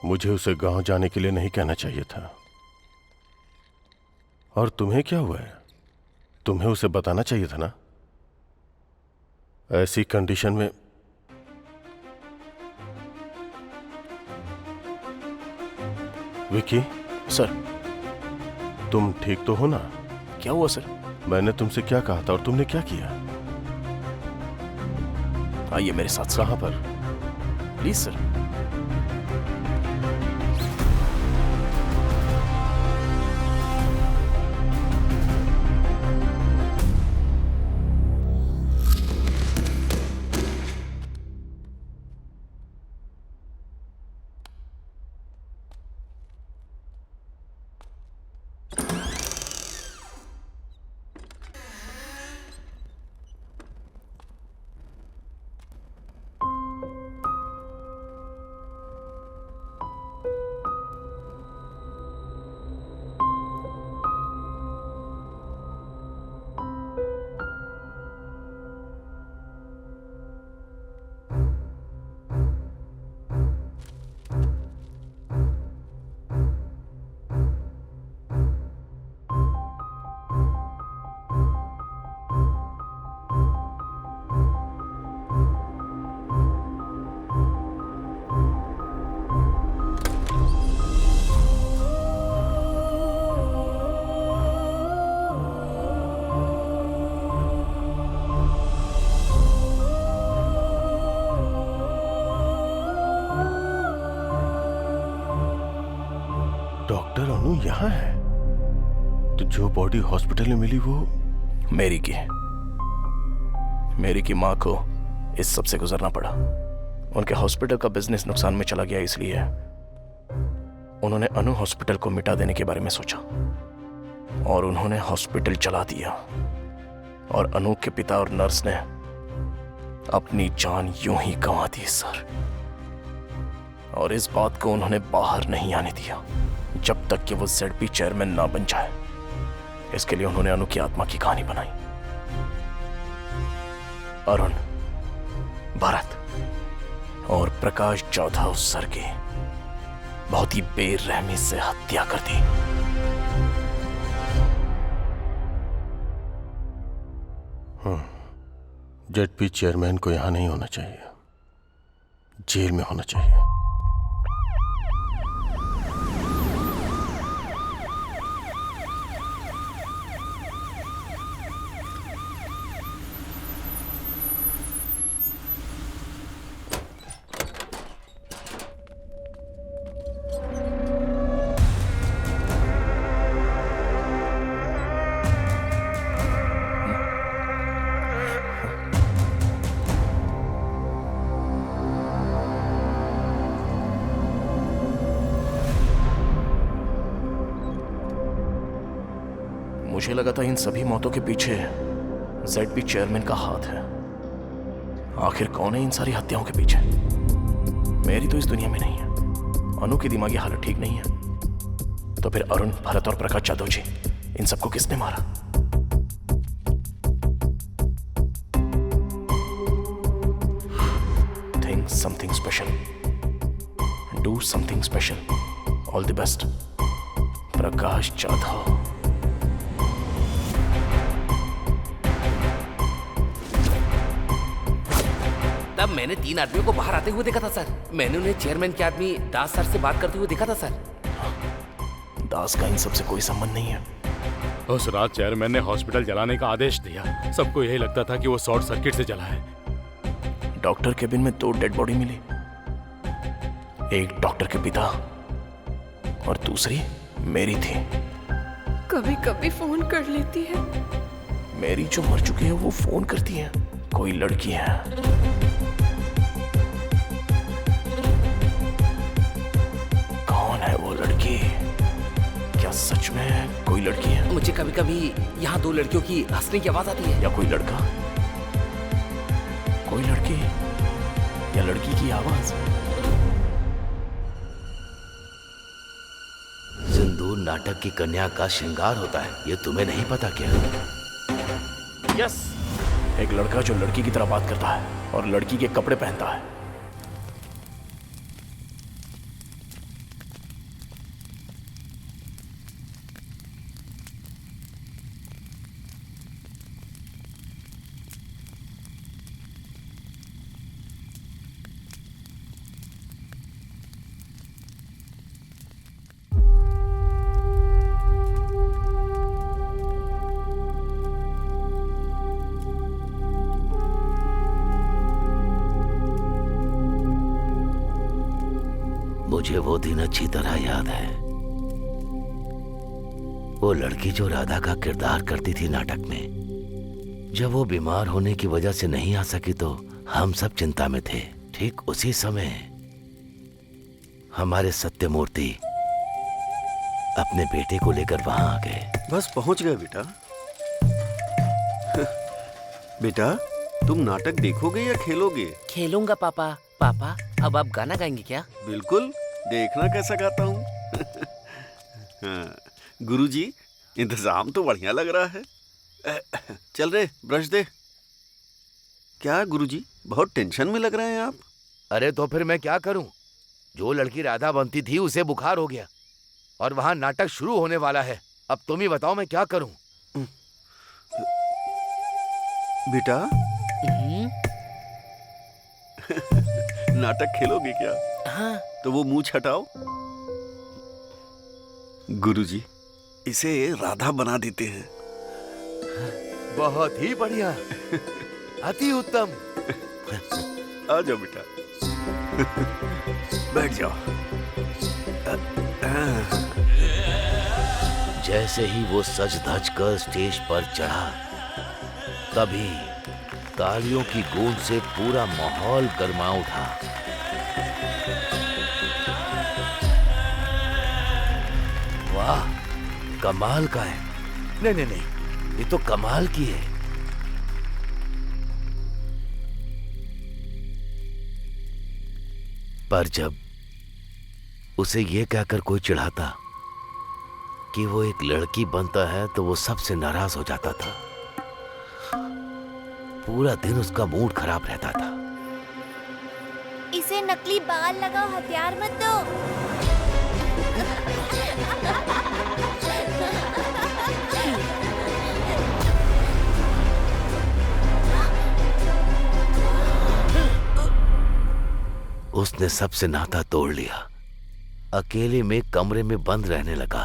मुझे उसे गांव जाने के लिए नहीं कहना चाहिए था। और तुम्हें क्या हुआ है? तुम्हें उसे बताना चाहिए था ना। ऐसी कंडीशन में विकी। सर। तुम ठीक तो हो ना? क्या हुआ सर? मैंने तुमसे क्या कहा था और तुमने क्या किया? आइए मेरे साथ। कहां पर? Please sir. डॉक्टर अनु यहाँ है? तो जो बॉडी हॉस्पिटल में मिली वो मेरी की माँ को इस सब से गुजरना पड़ा। उनके हॉस्पिटल का बिजनेस नुकसान में चला गया, इसलिए उन्होंने अनु हॉस्पिटल को मिटा देने के बारे में सोचा और उन्होंने हॉस्पिटल चला दिया। और अनु के पिता और नर्स ने अपनी जान यूं ही गंवा दी सर। और इस बात को उन्होंने बाहर नहीं आने दिया जब तक कि वो ZP चेयरमैन ना बन जाए। इसके लिए उन्होंने अनु की आत्मा की कहानी बनाई। अरुण, भरत और प्रकाश जाधव सर की बहुत ही बेरहमी से हत्या कर दी। ZP चेयरमैन को यहां नहीं होना चाहिए, जेल में होना चाहिए। मुझे लगा था इन सभी मौतों के पीछे ZP चेयरमैन का हाथ है। आखिर कौन है इन सारी हत्याओं के पीछे? मेरी तो इस दुनिया में नहीं है। अनु की दिमागी हालत ठीक नहीं है। तो फिर अरुण, भरत और प्रकाश जाधव जी, इन सबको किसने मारा? Think something special. Do something special. All the best. Prakash Jadhav. तब मैंने 3 आदमियों को बाहर आते हुए देखा था सर। मैंने उन्हें चेयरमैन के आदमी दास सर से बात करते हुए देखा था सर। दास का इन सबसे कोई संबंध नहीं है। उस रात चेयरमैन ने हॉस्पिटल जलाने का आदेश दिया। सबको यही लगता था कि वो शॉर्ट सर्किट से जला है। डॉक्टर केबिन में 2 डेड बॉडी मिली। एक डॉक्टर के पिता और दूसरी मेरी थी। कभी कभी फोन कर लेती है। मेरी जो मर चुकी है वो फोन करती है। कोई लड़की है। कौन है वो लड़की? क्या सच में कोई लड़की है? मुझे कभी कभी यहाँ 2 लड़कियों की हंसने की आवाज आती है। या कोई लड़का? कोई लड़की या लड़की की आवाज? सिंदूर नाटक की कन्या का श्रृंगार होता है, ये तुम्हें नहीं पता क्या? यस, एक लड़का जो लड़की की तरह बात करता है और लड़की के कपड़े पहनता है। मुझे वो दिन अच्छी तरह याद है। वो लड़की जो राधा का किरदार करती थी नाटक में, जब वो बीमार होने की वजह से नहीं आ सकी तो हम सब चिंता में थे। ठीक उसी समय हमारे सत्यमूर्ति अपने बेटे को लेकर वहां आ गए। बस पहुंच गए बेटा। बेटा, तुम नाटक देखोगे या खेलोगे? खेलूंगा पापा। पापा, अब आप गाना गाएंगे क्या? बिल्कुल, देखना कैसा गाता हूँ। हाँ, गुरुजी, इंतजाम तो बढ़िया लग रहा है। चल रे, ब्रश दे। क्या गुरुजी, बहुत टेंशन में लग रहे हैं आप? अरे तो फिर मैं क्या करूं? जो लड़की राधा बनती थी उसे बुखार हो गया और वहां नाटक शुरू होने वाला है। अब तुम ही बताओ मैं क्या करूं? बेटा, नाटक खेलोगे क्या? हाँ। तो वो मुंह छटाओ। गुरुजी, इसे राधा बना देते हैं। बहुत ही बढ़िया, अति उत्तम। आ जाओ बेटा, बैठ जाओ। जैसे ही वो सज धज कर स्टेज पर चढ़ा, तभी तालियों की गूंज से पूरा माहौल गर्मा उठा। वाह, कमाल का है। नहीं, ये तो कमाल की है। पर जब उसे ये कहकर कोई चिढ़ाता कि वो एक लड़की बनता है तो वो सबसे नाराज हो जाता था। पूरा दिन उसका मूड खराब रहता था। इसे नकली बाल लगाओ, हथियार मत दो। उसने सबसे नाता तोड़ लिया। अकेले में कमरे में बंद रहने लगा।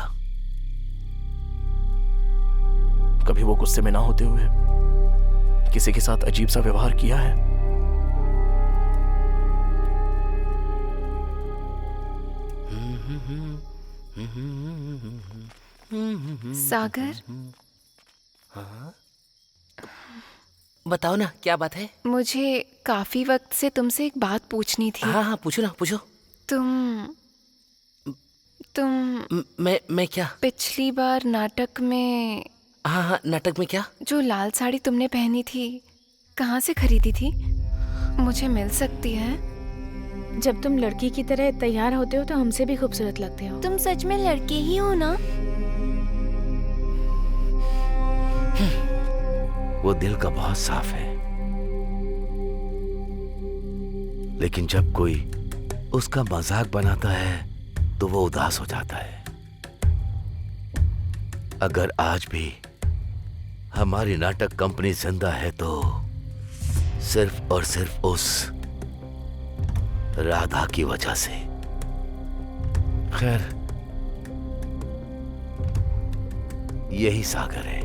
कभी वो गुस्से में ना होते हुए किसी के साथ अजीब सा व्यवहार किया है? सागर, हाँ? बताओ ना, क्या बात है? मुझे काफी वक्त से तुमसे एक बात पूछनी थी। हाँ, पूछो ना, पूछो। तुम मैं क्या? पिछली बार नाटक में। हाँ, नाटक में क्या? जो लाल साड़ी तुमने पहनी थी, कहाँ से खरीदी थी? मुझे मिल सकती है? जब तुम लड़की की तरह तैयार होते हो तो हमसे भी खूबसूरत लगते हो। तुम सच में लड़के ही हो ना? वो दिल का बहुत साफ है, लेकिन जब कोई उसका मजाक बनाता है तो वो उदास हो जाता है। अगर आज भी हमारी नाटक कंपनी जिंदा है तो सिर्फ और सिर्फ उस राधा की वजह से। खैर, यही सागर है।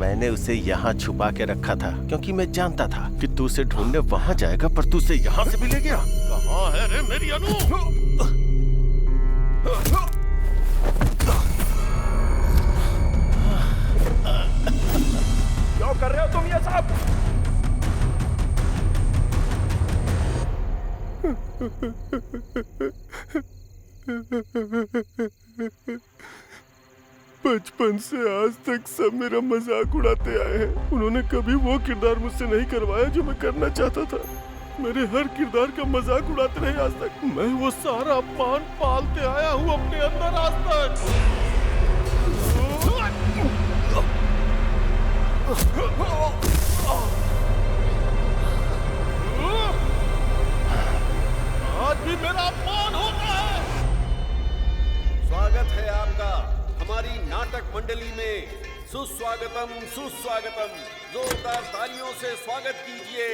मैंने उसे यहाँ छुपा के रखा था क्योंकि मैं जानता था कि तू उसे ढूंढने वहां जाएगा, पर तू उसे यहाँ से भी ले गया। कहाँ है रे मेरी अनु? बचपन से आज तक सब मेरा मजाक उड़ाते आए हैं। उन्होंने कभी वो किरदार मुझसे नहीं करवाया जो मैं करना चाहता था। मेरे हर किरदार का मजाक उड़ाते रहे आज तक। मैं वो सारा पान पालते आया हूँ अपने अंदर आज तक। आज भी मेरा अपमान होता है। स्वागत है आपका हमारी नाटक मंडली में। सुस्वागतम सुस्वागतम। जोरदार तालियों से स्वागत कीजिए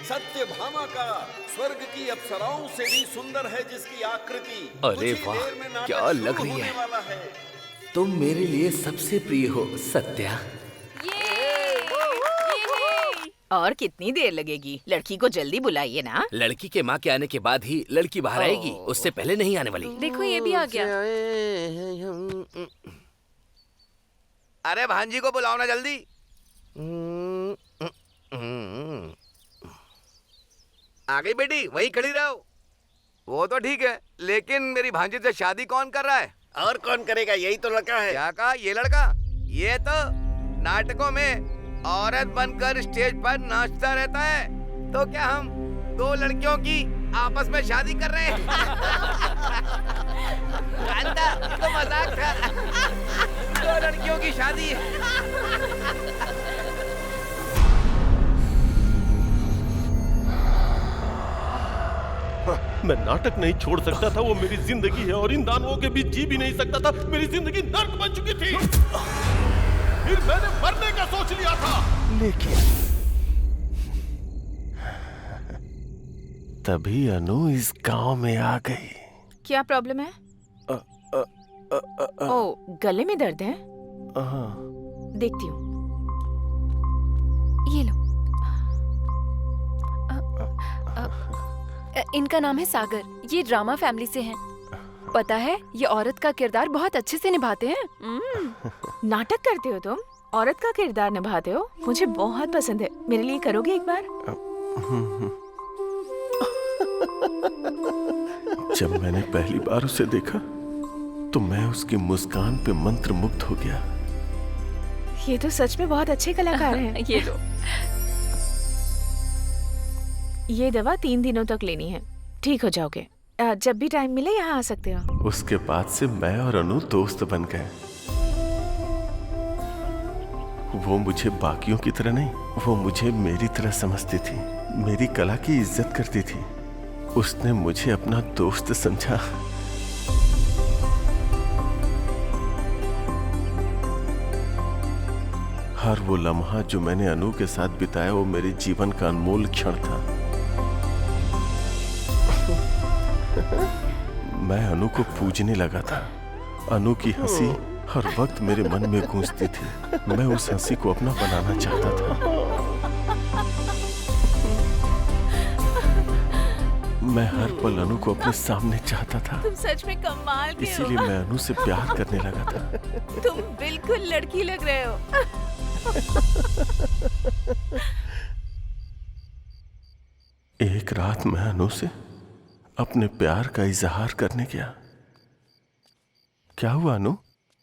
सत्यभामा का। स्वर्ग की अप्सराओं से भी सुंदर है जिसकी आकृति। अरे वाह, क्या लग रही है। तुम मेरे लिए सबसे प्रिय हो सत्या। और कितनी देर लगेगी? लड़की को जल्दी बुलाइए ना। लड़की के माँ के आने के बाद ही लड़की बाहर आएगी, उससे पहले नहीं आने वाली। देखो ये भी आ गया। अरे भांजी को बुलाओ ना जल्दी। आ गई बेटी, वहीं खड़ी रहो। वो तो ठीक है, लेकिन मेरी भांजी से शादी कौन कर रहा है? और कौन करेगा? यही तो लड़का है। क्या कहा? ये लड़का? ये तो नाटकों में औरत बनकर स्टेज पर नाचता रहता है। तो क्या हम दो लड़कियों की आपस में शादी कर रहे हैं? तो मजाक था। दो लड़कियों की शादी। मैं नाटक नहीं छोड़ सकता था, वो मेरी जिंदगी है और इन दानवों के बीच जी भी नहीं सकता था। मेरी जिंदगी नर्क बन चुकी थी। फिर मैंने मरने का सोच लिया था, लेकिन तभी अनु इस गांव में आ गई। क्या प्रॉब्लम है? ओ, गले में दर्द है? देखती हूँ। ये लो। इनका नाम है सागर। ये ड्रामा फैमिली से हैं। पता है, ये औरत का किरदार बहुत अच्छे से निभाते हैं। नाटक करते हो तुम? औरत का किरदार निभाते हो? मुझे बहुत पसंद है। मेरे लिए करोगे एक बार? जब मैंने पहली बार उसे देखा तो मैं उसकी मुस्कान पे मंत्रमुग्ध हो गया। ये तो सच में बहुत अच्छे कलाकार हैं। ये लो। ये दवा 3 दिनों तक लेनी है, ठीक हो जाओगे। जब भी टाइम मिले यहाँ आ सकते हो। उसके बाद से मैं और अनु दोस्त बन गए। वो मुझे बाकियों की तरह नहीं, वो मुझे मेरी तरह समझती थी, मेरी कला की इज्जत करती थी। उसने मुझे अपना दोस्त समझा। हर वो लम्हा जो मैंने अनु के साथ बिताया वो मेरे जीवन का अनमोल क्षण था। मैं अनु को पूजने लगा था। अनु की हंसी हर वक्त मेरे मन में गूंजती थी। मैं उस हंसी को अपना बनाना चाहता था। मैं हर पल अनु को अपने सामने चाहता था। तुम सच में कमाल के हो। इसीलिए मैं अनु से प्यार करने लगा था। तुम बिल्कुल लड़की लग रहे हो। एक रात मैं अनु से अपने प्यार का इजहार करने गया। क्या हुआ अनु,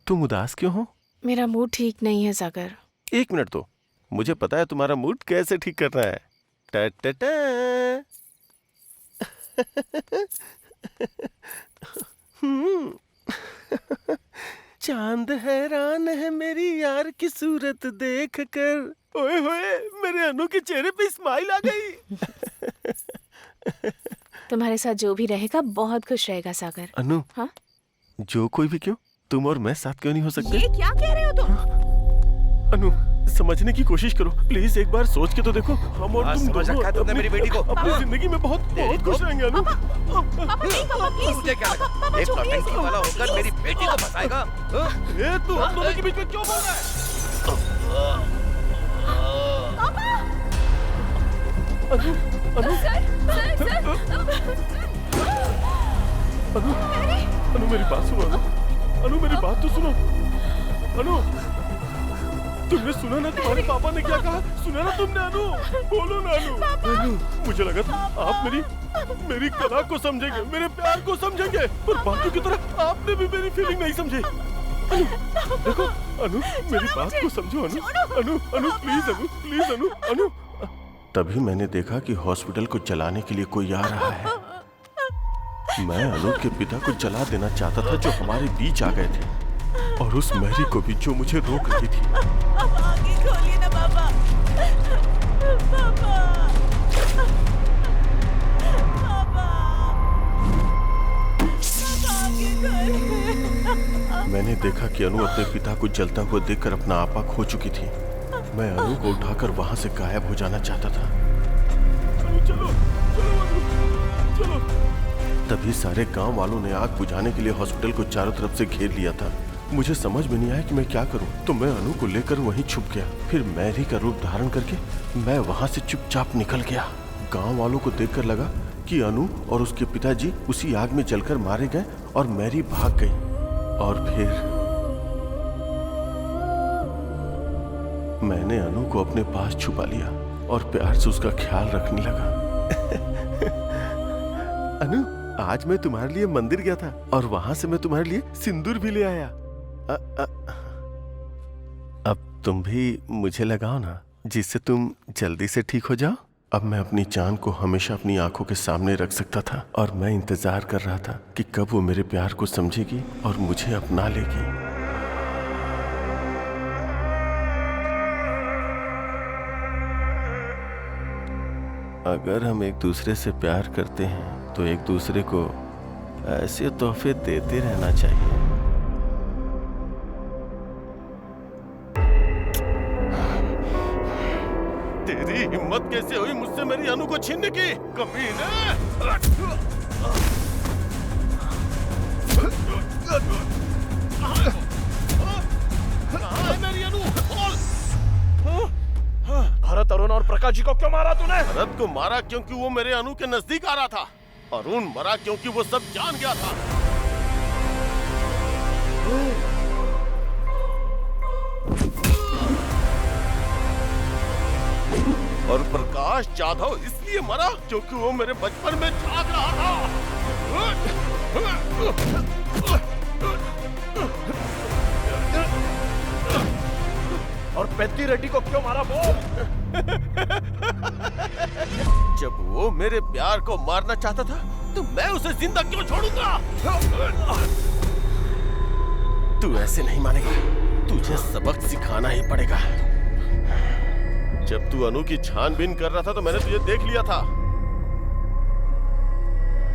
तुम उदास क्यों हो? मेरा मूड ठीक नहीं है सागर। 1 मिनट तो, मुझे पता है तुम्हारा मूड कैसे ठीक करना है। टा टा टा। चांद हैरान है मेरी यार की सूरत देख कर। ओए होए, मेरे अनु के चेहरे पे स्माइल आ गई। तुम्हारे साथ जो भी रहेगा बहुत खुश रहेगा सागर। अनु, हाँ? जो कोई भी क्यों, तुम और मैं साथ क्यों नहीं हो सकते? ये क्या कह रहे हो तुम? अनु, समझने की कोशिश करो प्लीज, एक बार सोच के तो देखो। हम और तुम समझ रखा है तुमने मेरी बेटी को। अपनी जिंदगी में बहुत खुश रहेंगे अनु। मुझे क्या लगा एक नौटंकी वाला होकर मेरी बेटी को फंसाएगा? ये तू हम दोनों के बीच में क्यों बोल रहा है? अनु, अनु मेरी बात सुनो। अनु मेरी बात तो सुनो। अनु, तुमने सुना ना तुम्हारे पापा ने क्या कहा? सुना ना तुमने अनु? बोलो ना अनु। अनु, मुझे लगा था आप मेरी मेरी कला को समझेंगे, मेरे प्यार को समझेंगे, पर बाकी की तरह आपने भी मेरी फीलिंग नहीं समझी। अनु, देखो अनु, मेरी बात को समझो अनु, अनु, अनु प्लीज अनु, प्लीज अनु, अनु। तभी मैंने देखा कि हॉस्पिटल को चलाने के लिए कोई आ रहा है। मैं अनु के पिता को जला देना चाहता था जो हमारे बीच आ गए थे, और उस मैरी को भी जो मुझे रोक रही थी। आगे खोलिए ना पापा। पापा। मैंने देखा कि अनु अपने पिता को जलता हुआ देखकर अपना आपा खो चुकी थी। मैं अनु को उठाकर वहां से गायब हो जाना चाहता था। चलो, चलो, चलो, चलो। तभी सारे गांव वालों ने आग बुझाने के लिए हॉस्पिटल को चारों तरफ से घेर लिया था। मुझे समझ में नहीं आया कि मैं क्या करूं, तो मैं अनु को लेकर वहीं छुप गया। फिर मैरी का रूप धारण करके मैं वहां से चुपचाप निकल गया। गांव वालों को देखकर लगा कि अनु और उसके पिताजी उसी आग में जलकर मारे गए और मैरी भाग गई। और फिर मैंने अनु को अपने पास छुपा लिया और प्यार से उसका ख्याल रखने लगा। अनु, आज मैं तुम्हारे लिए मंदिर गया था और वहां से मैं तुम्हारे लिए सिंदूर भी ले आया। अब तुम भी मुझे लगाओ ना, जिससे तुम जल्दी से ठीक हो जाओ। अब मैं अपनी जान को हमेशा अपनी आंखों के सामने रख सकता था, और मैं इंतजार कर रहा था कि कब वो मेरे प्यार को समझेगी और मुझे अपना लेगी। अगर हम एक दूसरे से प्यार करते हैं तो एक दूसरे को ऐसे तोहफे देते रहना चाहिए। तेरी हिम्मत कैसे हुई मुझसे मेरी अनु को छीनने की, कमीने! कहाँ है मेरी अनु? भरत, अरुण और प्रकाश जी को क्यों मारा तूने? भरत को मारा क्योंकि वो मेरे अनु के नजदीक आ रहा था। अरुण मरा क्योंकि वो सब जान गया था। और प्रकाश जाधव इसलिए मरा क्योंकि वो मेरे बचपन में झांक रहा था। और पेद्दी रेड्डी को क्यों मारा बोल? जब वो मेरे प्यार को मारना चाहता था तो मैं उसे जिंदा क्यों छोड़ूंगा? तू ऐसे नहीं मानेगा, तुझे सबक सिखाना ही पड़ेगा। जब तू अनु की छानबीन कर रहा था तो मैंने तुझे देख लिया था।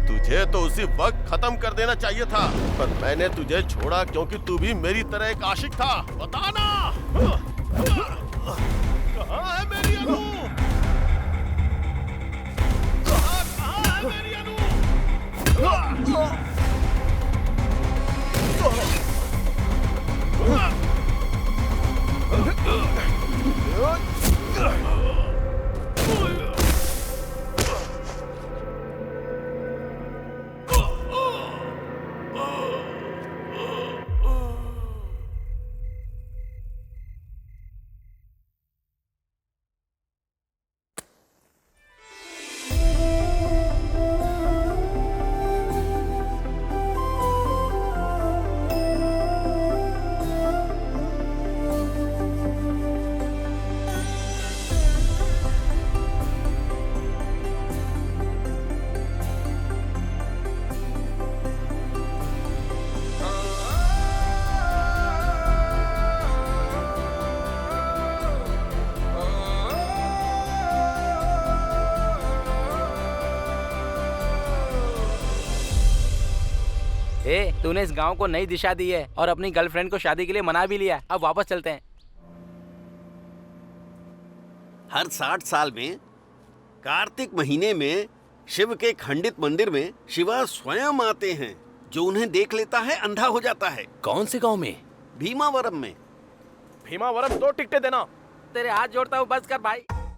तुझे तो उसी वक्त खत्म कर देना चाहिए था, पर मैंने तुझे छोड़ा क्योंकि तू भी मेरी तरह एक आशिक था। बताना कहाँ है मेरी अनु? कहाँ है मेरी अनु? तूने इस गांव को नई दिशा दी है और अपनी गर्लफ्रेंड को शादी के लिए मना भी लिया। अब वापस चलते हैं। हर 60 साल में कार्तिक महीने में शिव के खंडित मंदिर में शिवा स्वयं आते हैं। जो उन्हें देख लेता है अंधा हो जाता है। कौन से गांव में? भीमावरम में। भीमावरम 2 टिकटें देना। तेरे हाथ जोड़ता हूँ, बस कर भाई।